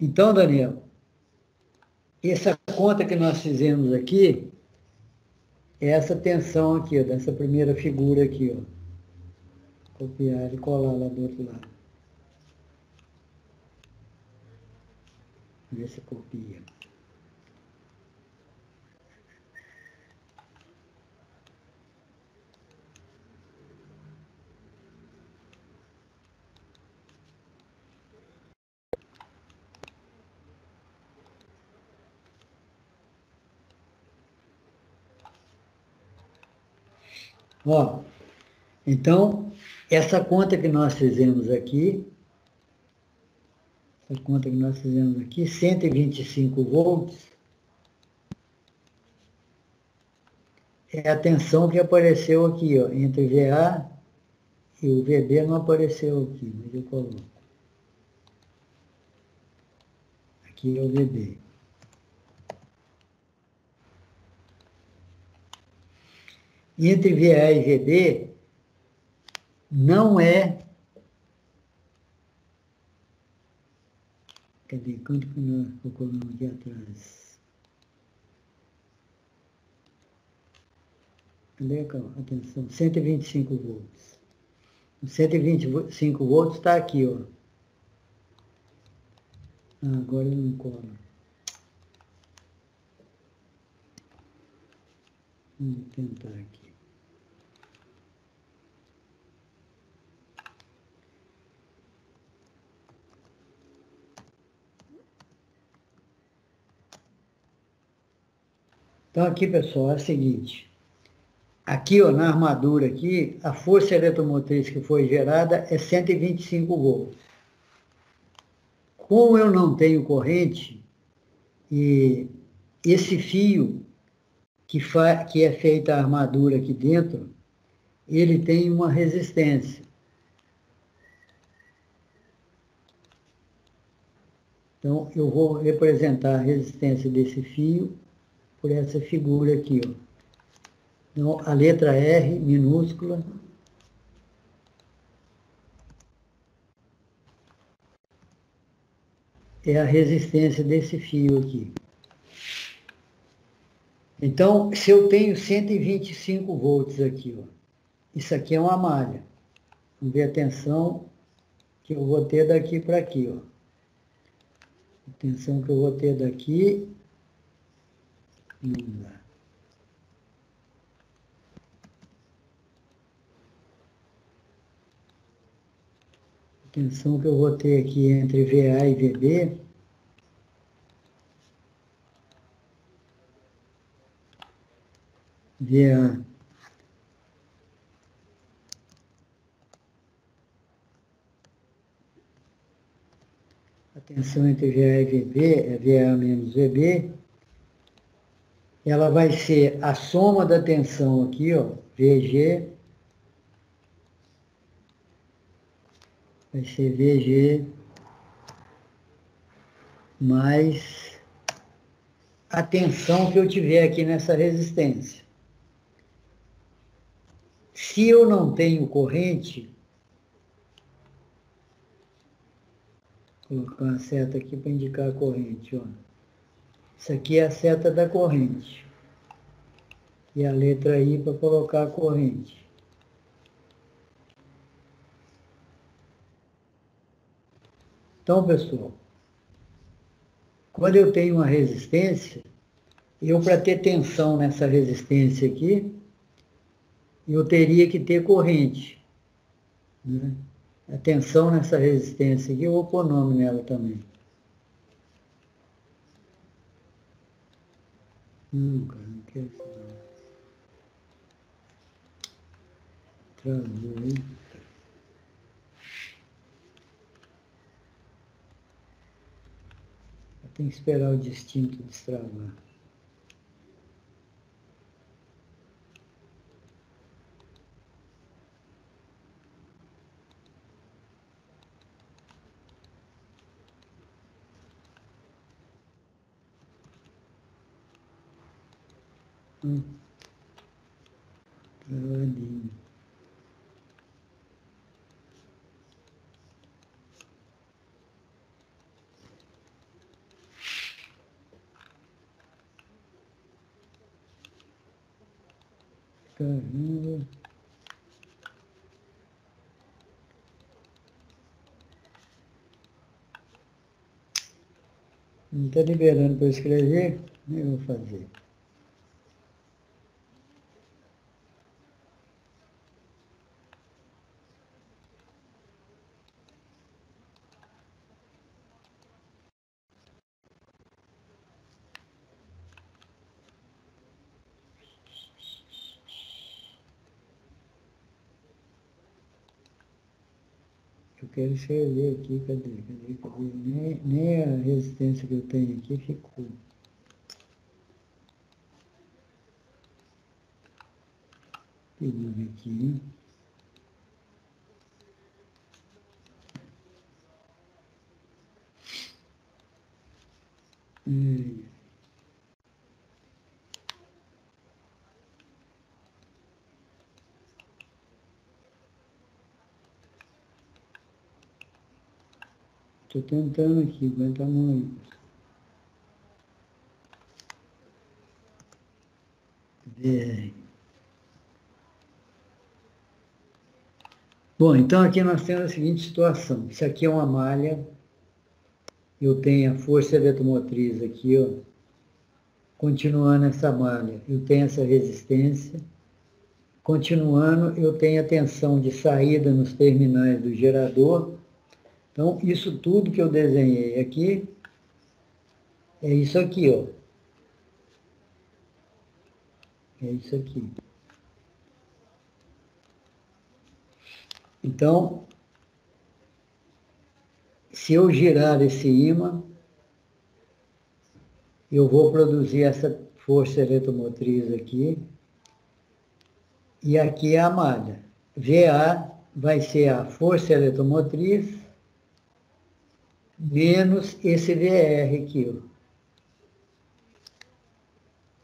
Então, Daniel, essa conta que nós fizemos aqui, é essa tensão aqui, ó, dessa primeira figura aqui, ó. Copiar e colar lá do outro lado. Ver se copia. Ó, então, essa conta que nós fizemos aqui, 125 volts, é a tensão que apareceu aqui, ó, entre VA e o VB não apareceu aqui, mas eu coloco. Aqui é o VB. Entre VA e VB, não é... Cadê? Quanto que nós colocamos aqui atrás? Cadê? Atenção, 125 volts. 125 volts está aqui, ó. Agora eu não colo. Vamos tentar aqui. Então aqui, pessoal, é o seguinte. Aqui, ó, na armadura aqui, a força eletromotriz que foi gerada é 125 volts. Como eu não tenho corrente, e esse fio que é feita a armadura aqui dentro, ele tem uma resistência. Então, eu vou representar a resistência desse fio por essa figura aqui, ó. Então, a letra R minúscula é a resistência desse fio aqui. Então, se eu tenho 125 volts aqui, ó, isso aqui é uma malha. Vamos ver a tensão que eu vou ter daqui para aqui, ó. A tensão que eu vou ter daqui, não dá. A tensão que eu vou ter aqui entre VA e VB, VA a tensão entre VA e VB é VA menos VB, ela vai ser a soma da tensão aqui, ó, VG, vai ser VG mais a tensão que eu tiver aqui nessa resistência. Se eu não tenho corrente, vou colocar uma seta aqui para indicar a corrente, ó. Isso aqui é a seta da corrente. E a letra I para colocar a corrente. Então, pessoal, quando eu tenho uma resistência, eu, para ter tensão nessa resistência aqui, eu teria que ter corrente, né? A tensão nessa resistência aqui, eu vou pôr nome nela também. Cara, não quero isso não. Travou aí. Tem que esperar o distinto destravar. Travadinho. Caramba. Não está liberando para eu escrever? Nem vou fazer. Eu quero escrever aqui, cadê? Nem a resistência que eu tenho aqui ficou. Pegando aqui. Estou tentando aqui, aguenta a mão aí. VR. Bom, então aqui nós temos a seguinte situação. Isso aqui é uma malha. Eu tenho a força eletromotriz aqui, ó, continuando essa malha, eu tenho essa resistência. Continuando, eu tenho a tensão de saída nos terminais do gerador. Então, isso tudo que eu desenhei aqui, é isso aqui, ó. É isso aqui. Então, se eu girar esse ímã, eu vou produzir essa força eletromotriz aqui. E aqui é a malha. VA vai ser a força eletromotriz menos esse VR aqui, ó.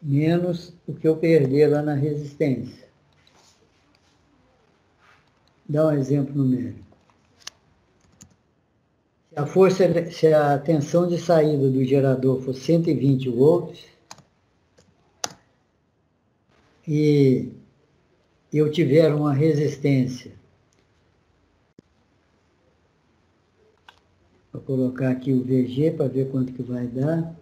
Menos o que eu perder lá na resistência. Dá um exemplo numérico. Se a tensão de saída do gerador for 120 volts, e eu tiver uma resistência, vou colocar aqui o VG para ver quanto que vai dar,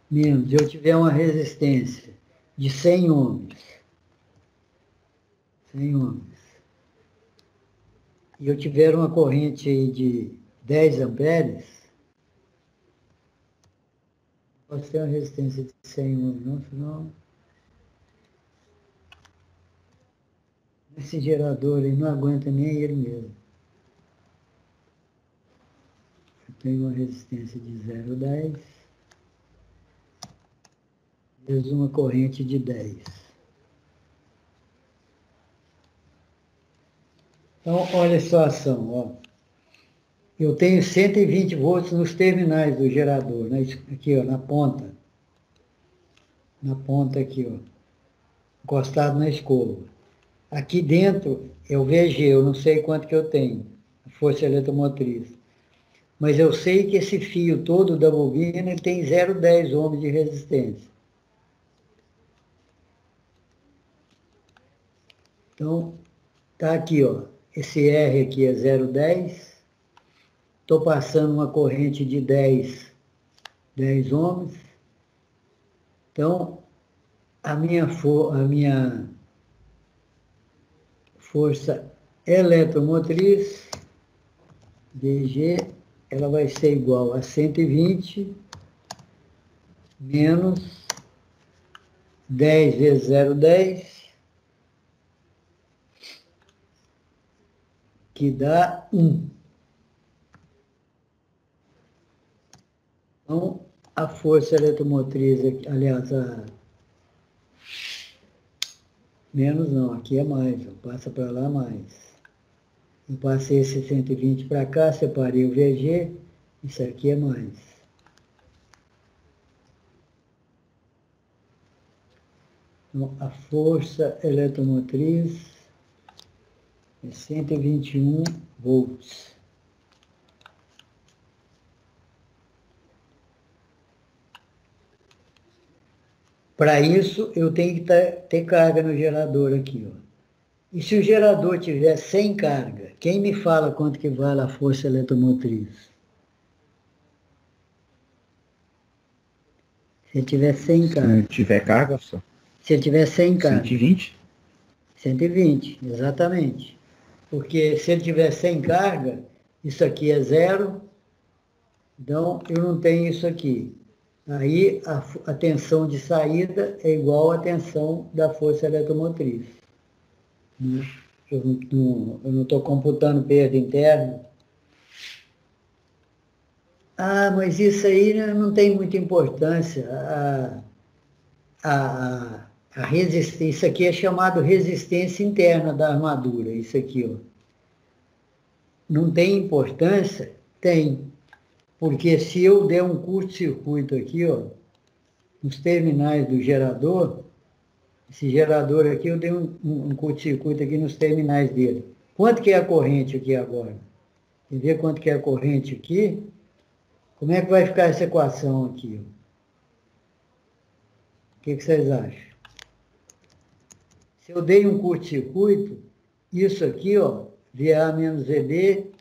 menos, eu tiver uma resistência de 100 ohms, 100 ohms, e eu tiver uma corrente aí de 10 amperes, pode ter uma resistência de 100 ohms, não, senão esse gerador aí não aguenta nem ele mesmo. Eu tenho uma resistência de 0,10 vezes uma corrente de 10. Então, olha a situação, ó. Eu tenho 120 volts nos terminais do gerador, né? Aqui, ó, na ponta. Na ponta aqui, ó. Encostado na escova. Aqui dentro é o VG, eu não sei quanto que eu tenho, a força eletromotriz. Mas eu sei que esse fio todo da bobina ele tem 0,10 ohms de resistência. Então, tá aqui, ó. Esse R aqui é 0,10. Estou passando uma corrente de 10 ohms. Então, a minha força eletromotriz, DG, ela vai ser igual a 120 menos 10 vezes 0,10, que dá 1. Então, a força eletromotriz, aliás, menos não, aqui é mais, ó, passa para lá mais. Eu passei esse 120 para cá, separei o VG, isso aqui é mais. Então, a força eletromotriz é 121 volts. Para isso, eu tenho que ter carga no gerador aqui, ó. E se o gerador tiver sem carga, quem me fala quanto que vale a força eletromotriz? Se ele tiver sem carga. Se não tiver carga só. Se ele tiver sem carga. 120? 120, exatamente. Porque se ele tiver sem carga, isso aqui é 0, então eu não tenho isso aqui. Aí a tensão de saída é igual à tensão da força eletromotriz. Eu não estou computando perda interna. Ah, mas isso aí não tem muita importância. A resistência, isso aqui é chamado resistência interna da armadura, isso aqui, ó. Não tem importância? Tem. Porque se eu der um curto-circuito aqui, ó, nos terminais do gerador, esse gerador aqui, eu dei um curto-circuito aqui nos terminais dele. Quanto que é a corrente aqui agora? Quer ver quanto que é a corrente aqui? Como é que vai ficar essa equação aqui? Ó? O que vocês acham? Se eu dei um curto-circuito, isso aqui, ó, VA menos VB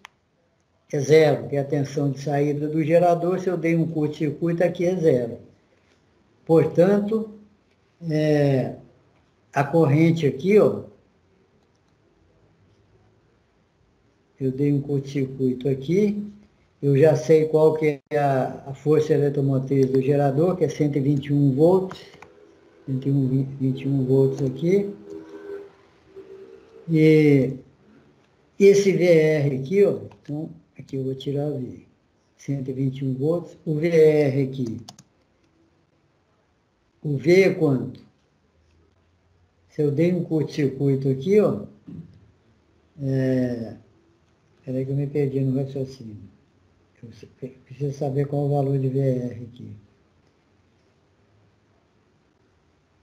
é 0, que é a tensão de saída do gerador. Se eu dei um curto-circuito, aqui é 0. Portanto, a corrente aqui, ó, eu dei um curto-circuito aqui, eu já sei qual que é a força eletromotriz do gerador, que é 121 volts, 121 volts aqui, e esse VR aqui, ó, então, aqui eu vou tirar o V, 121 volts, o VR aqui, o V é quanto? Se eu dei um curto-circuito aqui, ó, peraí que eu me perdi no raciocínio. Eu preciso saber qual é o valor de VR aqui.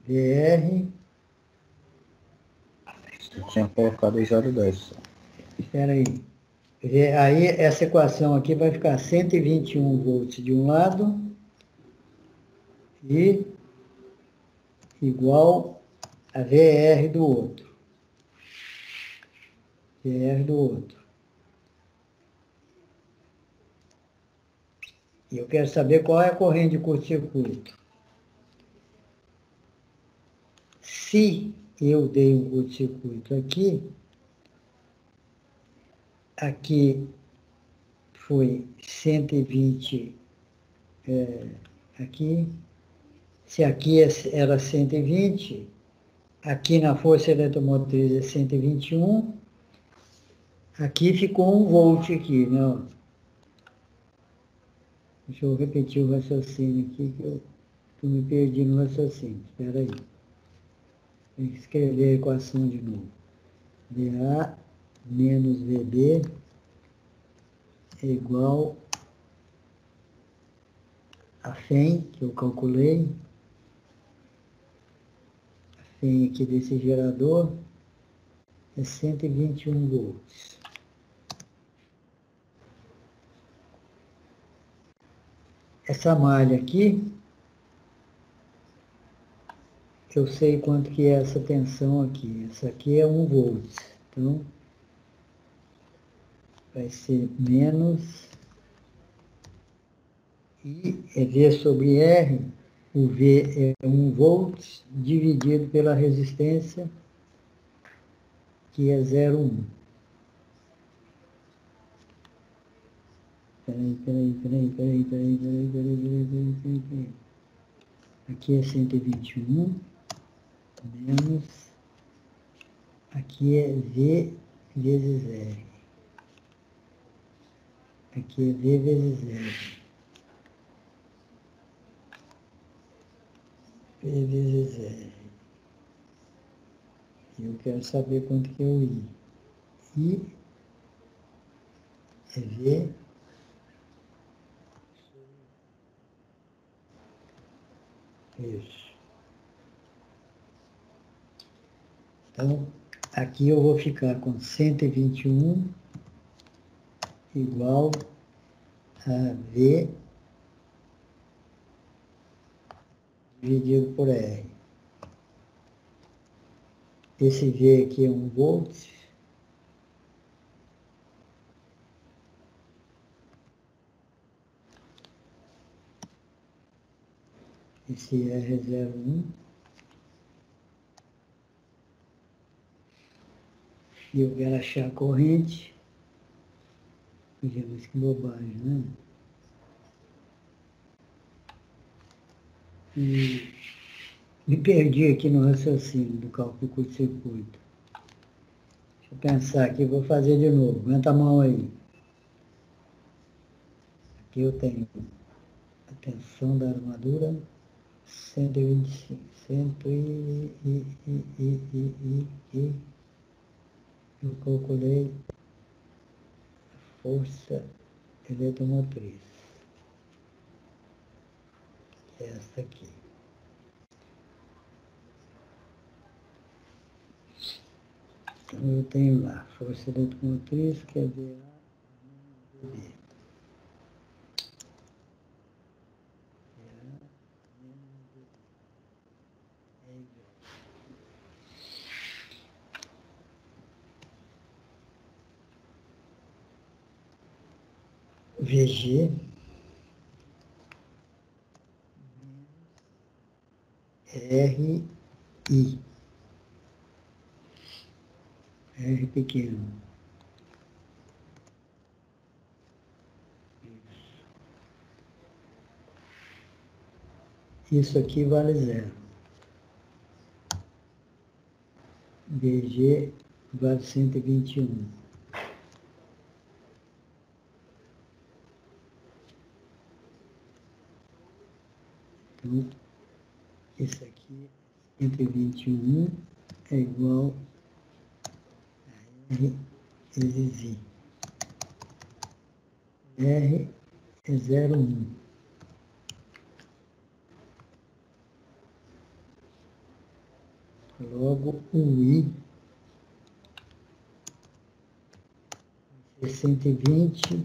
VR, Eu tinha colocado em 0,10 só. espera aí. Aí essa equação aqui vai ficar 121 volts de um lado e igual a VR do outro. VR do outro. E eu quero saber qual é a corrente de curto-circuito. Se eu dei um curto-circuito aqui, aqui foi 120, aqui, se aqui era 120, aqui na força eletromotriz é 121, aqui ficou 1 volt aqui, né? Deixa eu repetir o raciocínio aqui, que eu me perdi no raciocínio. Espera aí. Tem que escrever a equação de novo. VA menos VB é igual a FEM, que eu calculei. A FEM aqui desse gerador é 121 volts. Essa malha aqui, eu sei quanto que é essa tensão aqui. Essa aqui é 1 volt. Então, vai ser menos I é V sobre R. O V é 1 volt dividido pela resistência, que é 0,1. Peraí. Aqui é 121, menos, aqui é V vezes R. Aqui é V vezes R. V vezes R. E eu quero saber quanto que é o I. I é V. Isso. Então, aqui eu vou ficar com 121 igual a V dividido por R. Esse V aqui é 1 volt. Esse R é 0,1. E eu quero achar a corrente. Mas que bobagem, né? E me perdi aqui no raciocínio do cálculo de curto-circuito. Deixa eu pensar aqui, vou fazer de novo. Aguenta a mão aí. Aqui eu tenho a tensão da armadura, 125. Eu calculei a força eletromotriz. Que é esta aqui. Então eu tenho lá, força eletromotriz, que é VA menos VB. VG RI. R pequeno. Isso aqui vale 0. BG vale 121. Então, isso aqui, 121, é igual a R vezes I. R é 0,1. Logo, o I é 120,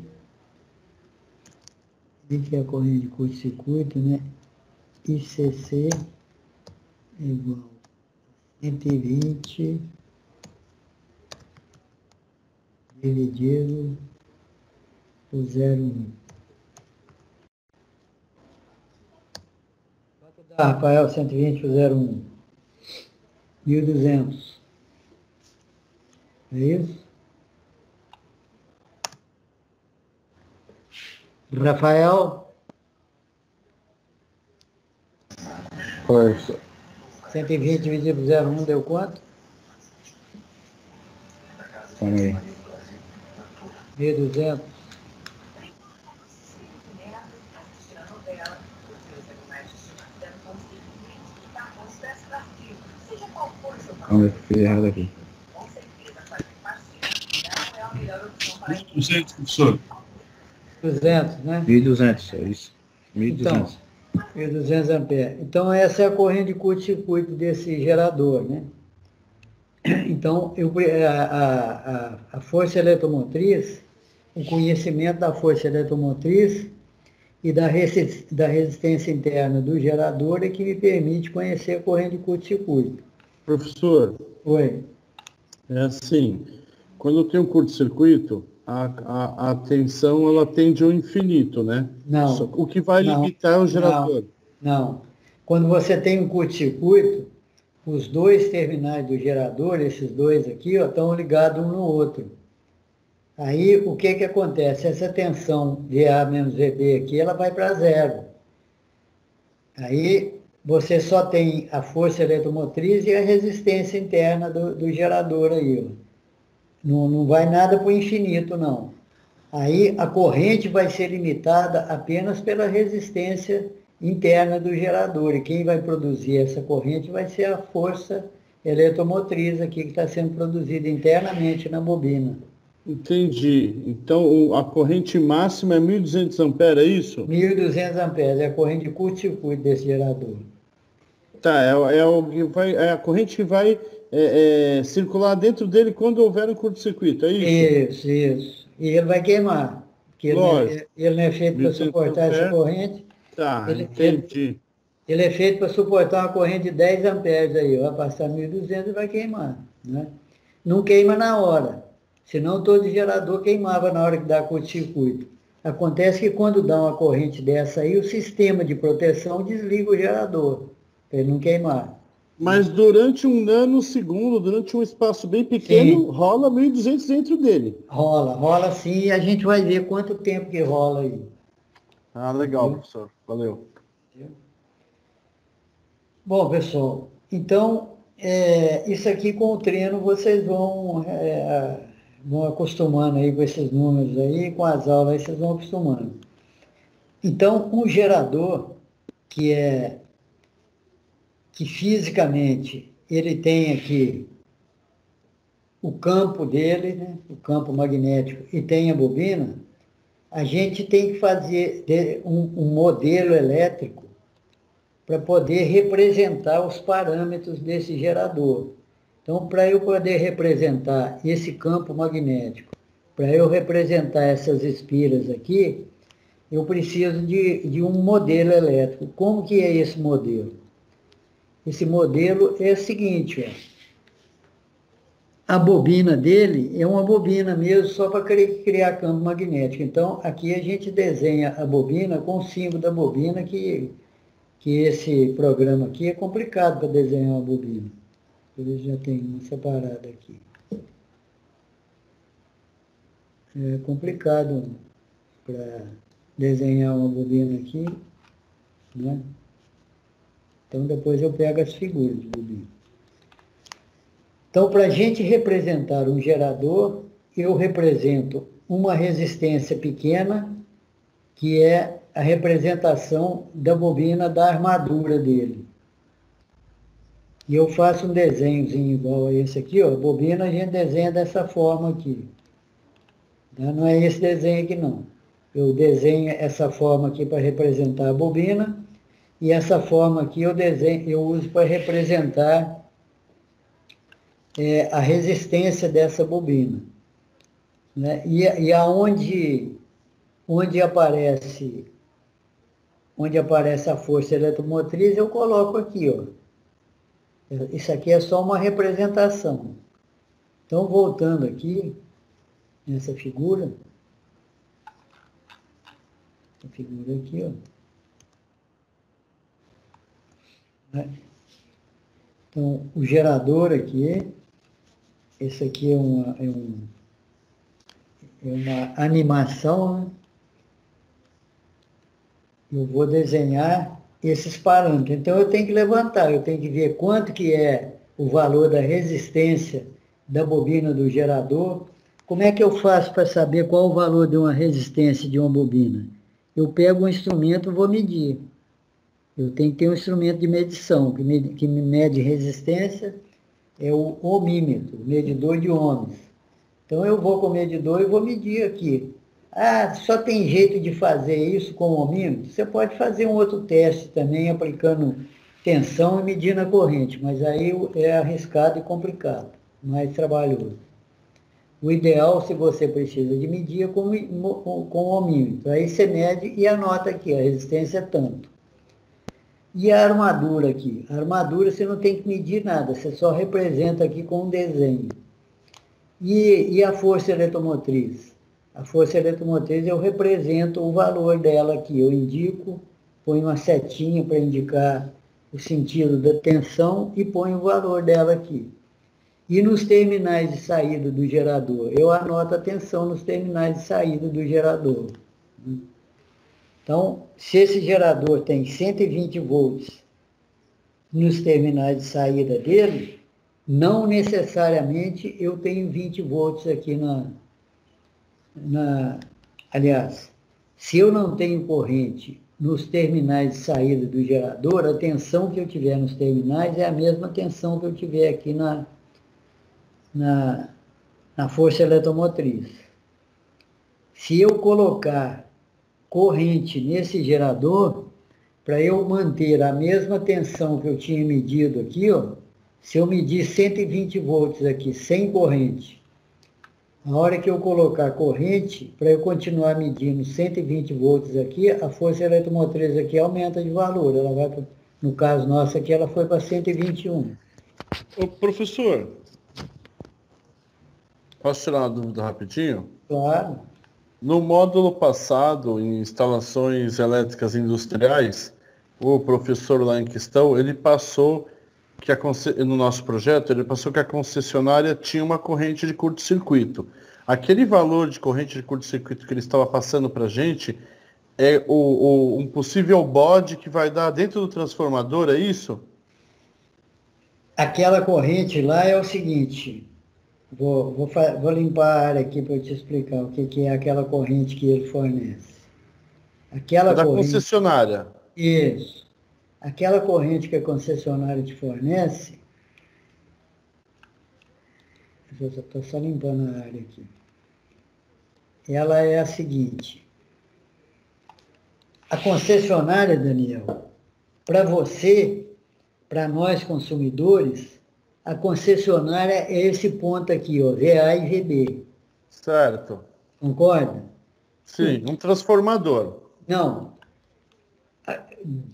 e que é a corrente de curto-circuito, né? ICC é igual a 120 dividido por 0,1. Quanto dá, Rafael, 120 por 0,1? 1.200. É isso? Rafael? Força. 120 dividido por 0,1 deu quanto? Calma aí. 1.200. Calma aí, fiz errado aqui. 1.200, professor. 200, né? 1.200, é isso. 1.200. Então, 1.200 amperes. Então, essa é a corrente de curto-circuito desse gerador, né? Então, a força eletromotriz, o conhecimento da força eletromotriz e da resistência interna do gerador é que me permite conhecer a corrente de curto-circuito. Professor, Oi. é assim, quando tem um curto-circuito, a tensão ela tende ao infinito, né? Não. O que vai limitar o gerador. Não. Quando você tem um curto-circuito, os dois terminais do gerador, esses dois aqui, ó, estão ligados um no outro. Aí, o que acontece? Essa tensão VA menos VB aqui, ela vai para 0. Aí, você só tem a força eletromotriz e a resistência interna do gerador aí, ó. Não vai nada para o infinito, não. Aí, a corrente vai ser limitada apenas pela resistência interna do gerador. E quem vai produzir essa corrente vai ser a força eletromotriz aqui que está sendo produzida internamente na bobina. Entendi. Então, a corrente máxima é 1.200 amperes, é isso? 1.200 amperes, é a corrente de curto-circuito desse gerador. Tá, é a corrente que vai circular dentro dele quando houver um curto-circuito, é isso? Isso. E ele vai queimar. Porque ele não é feito para 1.200 suportar essa amperes. corrente. Tá, Ele é feito para suportar uma corrente de 10 amperes aí. Vai passar 1.200 e vai queimar. Né? Não queima na hora. Senão todo gerador queimava na hora que dá curto-circuito. Acontece que quando dá uma corrente dessa aí, o sistema de proteção desliga o gerador, para ele não queimar. Mas durante um nanosegundo, durante um espaço bem pequeno, sim, rola 1.200 dentro dele. Rola sim, e a gente vai ver quanto tempo que rola aí. Ah, legal, professor. Valeu. Bom, pessoal, então, isso aqui com o treino vocês vão acostumando aí com esses números aí, com as aulas aí vocês vão acostumando. Então, um gerador que fisicamente ele tem aqui o campo dele, né, o campo magnético, e tem a bobina, a gente tem que fazer um modelo elétrico para poder representar os parâmetros desse gerador. Então, para eu poder representar esse campo magnético, para eu representar essas espiras aqui, eu preciso de um modelo elétrico. Como que é esse modelo? Esse modelo é o seguinte, ó. A bobina dele é uma bobina mesmo, só para criar campo magnético. Então, aqui a gente desenha a bobina com o símbolo da bobina que que esse programa aqui é complicado para desenhar uma bobina. Por isso já tem uma separada aqui. É complicado para desenhar uma bobina aqui, né? Então depois eu pego as figuras de bobina. Então, para a gente representar um gerador, eu represento uma resistência pequena, que é a representação da bobina da armadura dele. E eu faço um desenhozinho igual a esse aqui, ó. A bobina a gente desenha dessa forma aqui. Não é esse desenho aqui, não. Eu desenho essa forma aqui para representar a bobina, e essa forma aqui eu uso para representar a resistência dessa bobina. Né? E aonde aparece a força eletromotriz, eu coloco aqui, ó. Isso aqui é só uma representação. Então, voltando aqui, nessa figura, a figura aqui, ó. Né? Então, o gerador aqui, esse aqui é uma animação, né? Eu vou desenhar esses parâmetros. Então, eu tenho que levantar, eu tenho que ver quanto que é o valor da resistência da bobina do gerador. Como é que eu faço para saber qual o valor de uma resistência de uma bobina? Eu pego um instrumento e vou medir. Eu tenho que ter um instrumento de medição, que me mede resistência, é o ohmímetro, medidor de ohms. Então, eu vou com o medidor e vou medir aqui. Ah, só tem jeito de fazer isso com o ohmímetro? Você pode fazer um outro teste também, aplicando tensão e medindo a corrente, mas aí é arriscado e complicado, mais trabalhoso. O ideal, se você precisa de medir, é com o ohmímetro. Aí você mede e anota aqui, a resistência é tanto. E a armadura aqui? A armadura você não tem que medir nada, você só representa aqui com um desenho. E a força eletromotriz? A força eletromotriz eu represento o valor dela aqui, eu indico, ponho uma setinha para indicar o sentido da tensão e ponho o valor dela aqui. E nos terminais de saída do gerador, eu anoto a tensão nos terminais de saída do gerador. Então, se esse gerador tem 120 volts nos terminais de saída dele, não necessariamente eu tenho 20 volts aqui aliás, se eu não tenho corrente nos terminais de saída do gerador, a tensão que eu tiver nos terminais é a mesma tensão que eu tiver aqui na força eletromotriz. Se eu colocar corrente nesse gerador, para eu manter a mesma tensão que eu tinha medido aqui, ó, se eu medir 120 volts aqui, sem corrente, a hora que eu colocar corrente, para eu continuar medindo 120 volts aqui, a força eletromotriz aqui aumenta de valor. Ela vai, no caso nosso aqui, ela foi para 121. Ô, professor, posso tirar uma dúvida rapidinho? Claro. No módulo passado, em instalações elétricas industriais, o professor lá em questão, ele passou que no nosso projeto, ele passou que a concessionária tinha uma corrente de curto-circuito. Aquele valor de corrente de curto-circuito que ele estava passando para a gente é um possível bode que vai dar dentro do transformador, é isso? Aquela corrente lá é o seguinte, vou limpar a área aqui para eu te explicar o que é aquela corrente que ele fornece. Aquela da corrente, concessionária. Isso. Aquela corrente que a concessionária te fornece, eu estou só limpando a área aqui, ela é a seguinte. A concessionária, Daniel, para você, para nós consumidores, a concessionária é esse ponto aqui, ó, VA e VB. Certo. Concorda? Sim, um transformador. Não.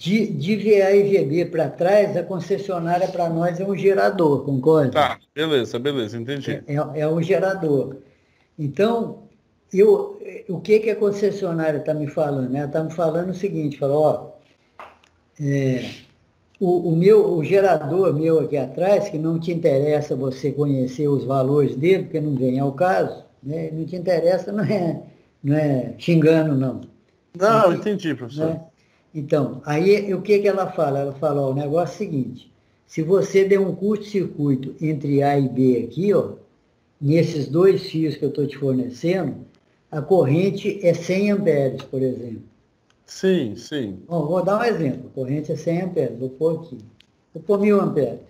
De VA e VB para trás, a concessionária para nós é um gerador, concorda? Tá, beleza, entendi. É um gerador. Então, o que a concessionária está me falando? Ela está me falando o seguinte, falou, ó, O gerador meu aqui atrás, que não te interessa você conhecer os valores dele, porque não vem ao caso, né? Não te interessa, não é xingando, não. Não, entendi, professor. Né? Então, aí o que ela fala? Ela fala, ó, o negócio é o seguinte, se você der um curto-circuito entre A e B aqui, ó, nesses 2 fios que eu estou te fornecendo, a corrente é 100 amperes, por exemplo. Sim, sim. Bom, vou dar um exemplo. A corrente é 100 amperes. Vou pôr aqui. Vou pôr 1000 amperes.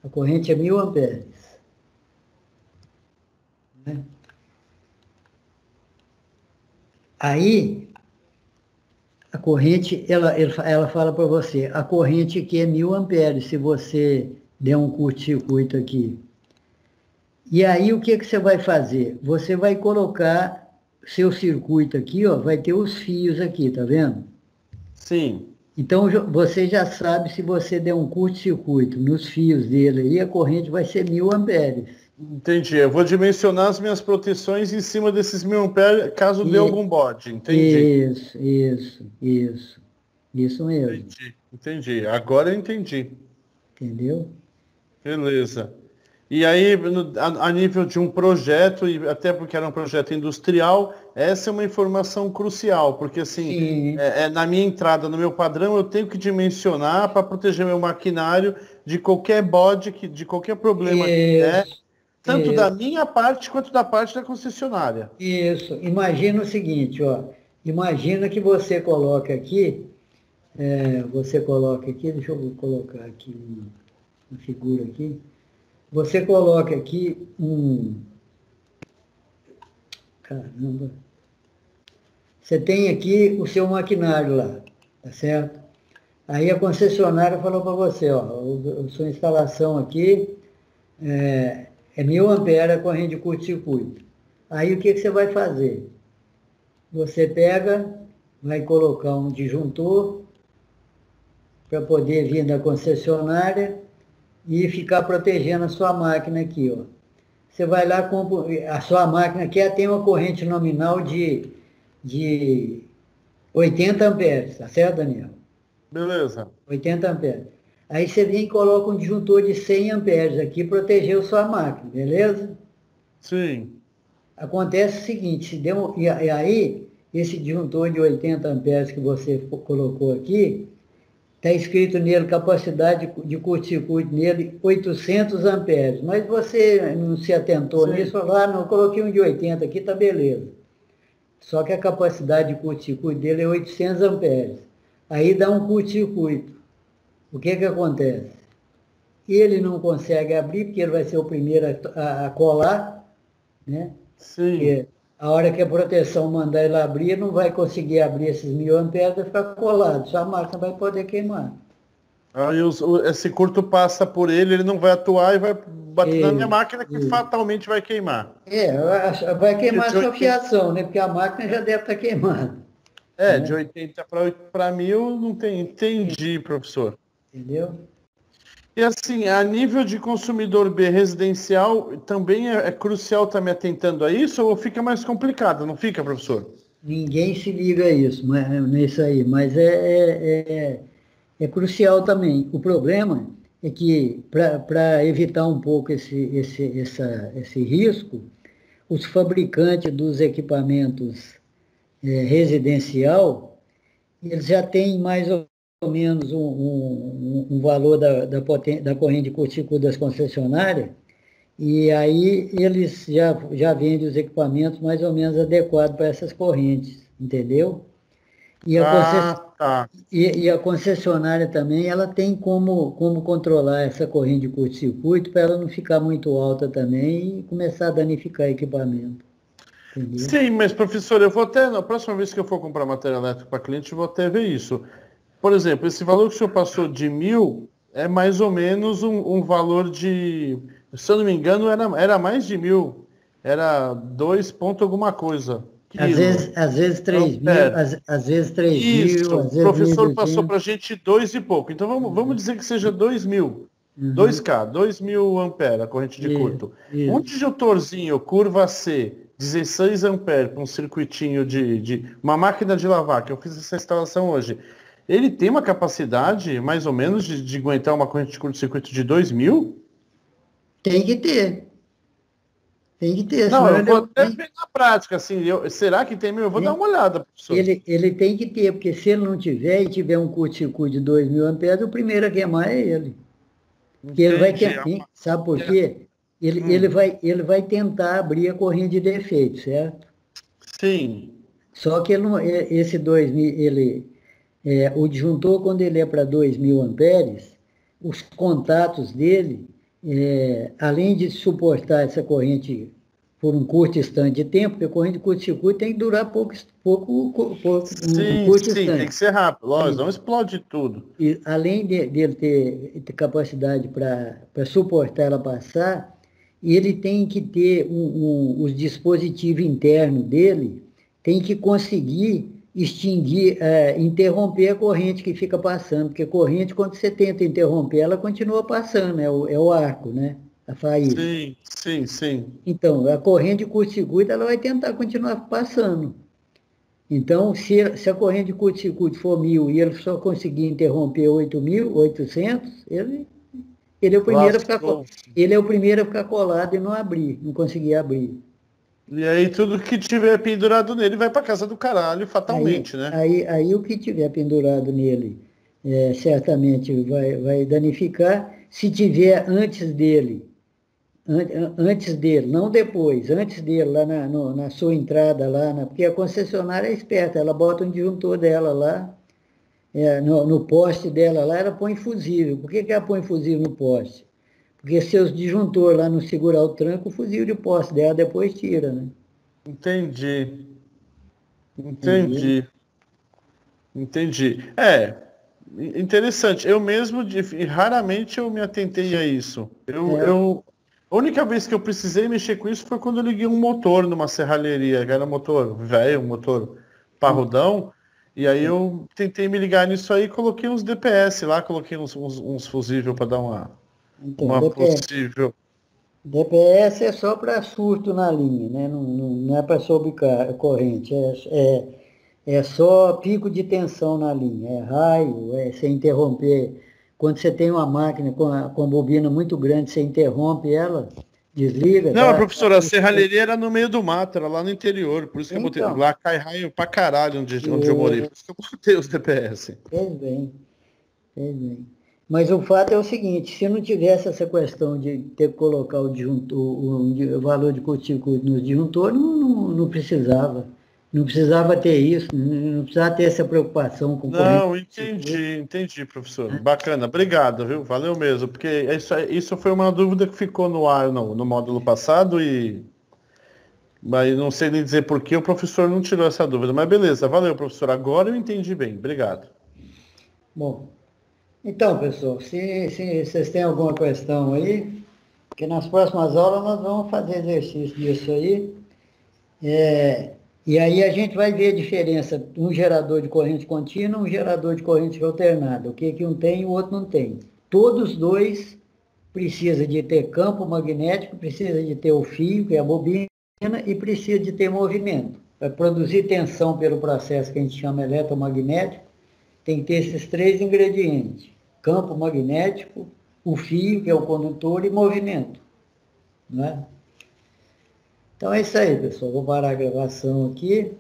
A corrente é 1000 amperes. Né? Aí, a corrente, ela fala para você, a corrente aqui é 1000 amperes, se você der um curto-circuito aqui. E aí, o que você vai fazer? Você vai colocar seu circuito aqui, ó, vai ter os fios aqui, tá vendo? Sim. Então, você já sabe, se você der um curto-circuito nos fios dele aí, a corrente vai ser 1000 amperes. Entendi. Eu vou dimensionar as minhas proteções em cima desses 1000 amperes, caso dê algum bode. Entendi. Isso mesmo. Entendi. Agora eu entendi. Entendeu? Beleza. E aí, a nível de um projeto, e até porque era um projeto industrial, essa é uma informação crucial, porque assim, na minha entrada, no meu padrão, eu tenho que dimensionar para proteger meu maquinário de qualquer bode, de qualquer problema que der, tanto da minha parte quanto da parte da concessionária. Isso. Imagina o seguinte, ó. Imagina que você coloca aqui, deixa eu colocar aqui uma figura aqui. Você coloca aqui Caramba. Você tem aqui o seu maquinário lá, tá certo? Aí a concessionária falou para você, ó, a sua instalação aqui é 1000 amperes a corrente de curto-circuito. Aí o que você vai fazer? Você vai colocar um disjuntor para poder vir da concessionária e ficar protegendo a sua máquina aqui, ó. Você vai lá, a sua máquina aqui tem uma corrente nominal de 80 amperes, tá certo, Daniel? Beleza. 80 amperes. Aí você vem e coloca um disjuntor de 100 amperes aqui, protegeu sua máquina, beleza? Sim. Acontece o seguinte, e aí, esse disjuntor de 80 amperes que você colocou aqui, está escrito nele, capacidade de curto-circuito nele, 800 amperes. Mas você não se atentou nisso, falou, não, eu coloquei um de 80 aqui, tá beleza. Só que a capacidade de curto-circuito dele é 800 amperes. Aí dá um curto-circuito. O que acontece? Ele não consegue abrir, porque ele vai ser o primeiro a colar, né? Sim. Porque a hora que a proteção mandar ele abrir, não vai conseguir abrir esses 1000 amperes, vai ficar colado. Sua máquina vai poder queimar. Aí esse curto passa por ele não vai atuar e vai bater na minha máquina que fatalmente vai queimar. Vai queimar a sua fiação, né? Porque a máquina já deve estar queimada. Né? De 80 para 1000 não tem. Entendi, professor. Entendeu? E assim, a nível de consumidor B residencial, também é crucial estar me atentando a isso ou fica mais complicado, não fica, professor? Ninguém se liga a isso, nisso aí, mas é crucial também. O problema é que, para evitar um pouco esse risco, os fabricantes dos equipamentos residencial, eles já têm mais ou menos um valor da corrente de curto-circuito das concessionárias, e aí eles já vendem os equipamentos mais ou menos adequados para essas correntes, entendeu? E a concessionária também, ela tem como controlar essa corrente de curto-circuito para ela não ficar muito alta também e começar a danificar equipamento. Entendeu? Sim, mas professor, eu vou até, na próxima vez que eu for comprar material elétrico para cliente, eu vou até ver isso. Por exemplo, esse valor que o senhor passou de 1000 é mais ou menos um valor de, se eu não me engano, era mais de 1000. Era 2 ponto alguma coisa. Às vezes 3 mil, às vezes 3 isso, mil. O professor passou para a gente 2 e pouco. Então vamos dizer que seja 2000. 2K, 2000 ampere, a corrente de curto. Isso. Um disjuntorzinho, curva C, 16 ampere, com um circuitinho de uma máquina de lavar, que eu fiz essa instalação hoje. ele tem uma capacidade, mais ou menos, de aguentar uma corrente de curto-circuito de 2.000? Tem que ter. Tem que ter. Não, Senão eu vou até ele, ver na prática, assim, será que tem? Eu vou dar uma olhada, professor. ele tem que ter, porque se ele não tiver e tiver um curto-circuito de 2.000 amperes, o primeiro a queimar é ele. Porque ele vai Entendi. tentar, sabe por quê? Ele vai tentar abrir a corrente de defeito, certo? Sim. Só que ele não, esse 2.000, o disjuntor, quando ele é para 2.000 amperes, os contatos dele, além de suportar essa corrente por um curto instante de tempo, porque a corrente de curto-circuito tem que durar pouco um curto Sim, instante. tem que ser rápido, lógico, não explode tudo. E além dele ter capacidade para suportar ela passar, ele tem que ter os dispositivos internos dele, tem que conseguir extinguir, interromper a corrente que fica passando, porque a corrente, quando você tenta interromper, ela continua passando, é o arco, né? A faísca. Sim. Então, a corrente de curto-circuito, ela vai tentar continuar passando. Então, se a corrente de curto-circuito for 1.000 e ele só conseguir interromper 8.800, ele é o primeiro a ficar, ele é o primeiro a ficar colado e não abrir, não conseguir abrir. E aí tudo que tiver pendurado nele vai para casa do caralho, fatalmente, né? Aí o que tiver pendurado nele, certamente vai danificar. Se tiver antes dele, não depois, antes dele, lá na sua entrada, porque a concessionária é esperta, ela bota um disjuntor dela lá, no poste dela lá, ela põe fusível. Por que ela põe fusível no poste? Porque se os disjuntor lá não segurar o tranco, o fusível de poste dela depois tira, né? Entendi. Interessante. Eu mesmo, raramente eu me atentei a isso. A única vez que eu precisei mexer com isso foi quando eu liguei um motor numa serralheria, que era um motor velho, um motor parrudão, e aí eu tentei me ligar nisso aí, coloquei uns DPS lá, coloquei uns fusível para dar uma possível. DPS é só para surto na linha, né? Não é para sobrecorrente, é só pico de tensão na linha, é raio, você interromper. Quando você tem uma máquina com a bobina muito grande, você interrompe ela, desliga. Não, professora, a serralheria era no meio do mato, era lá no interior, por isso que eu botei. Lá cai raio pra caralho onde eu morei, por isso que eu botei os DPS. Fez bem. Mas o fato é o seguinte, se não tivesse essa questão de ter que colocar o valor de curto-circuito no disjuntor, não precisava. Não precisava ter isso, não precisava ter essa preocupação com Não, entendi, professor. Bacana, obrigado, viu? Valeu mesmo, porque isso foi uma dúvida que ficou no ar no módulo passado mas não sei nem dizer por que o professor não tirou essa dúvida. Mas beleza, valeu, professor. Agora eu entendi bem. Obrigado. Bom, então, pessoal, se vocês têm alguma questão aí, que nas próximas aulas nós vamos fazer exercício disso aí. E aí a gente vai ver a diferença, um gerador de corrente contínua e um gerador de corrente alternada. O que um tem e o outro não tem. Todos dois precisam de ter campo magnético, precisa de ter o fio, que é a bobina, e precisa de ter movimento. Para produzir tensão pelo processo que a gente chama eletromagnético, tem que ter esses três ingredientes. Campo magnético, o fio, que é o condutor, e movimento. Não é? Então é isso aí, pessoal. Vou parar a gravação aqui.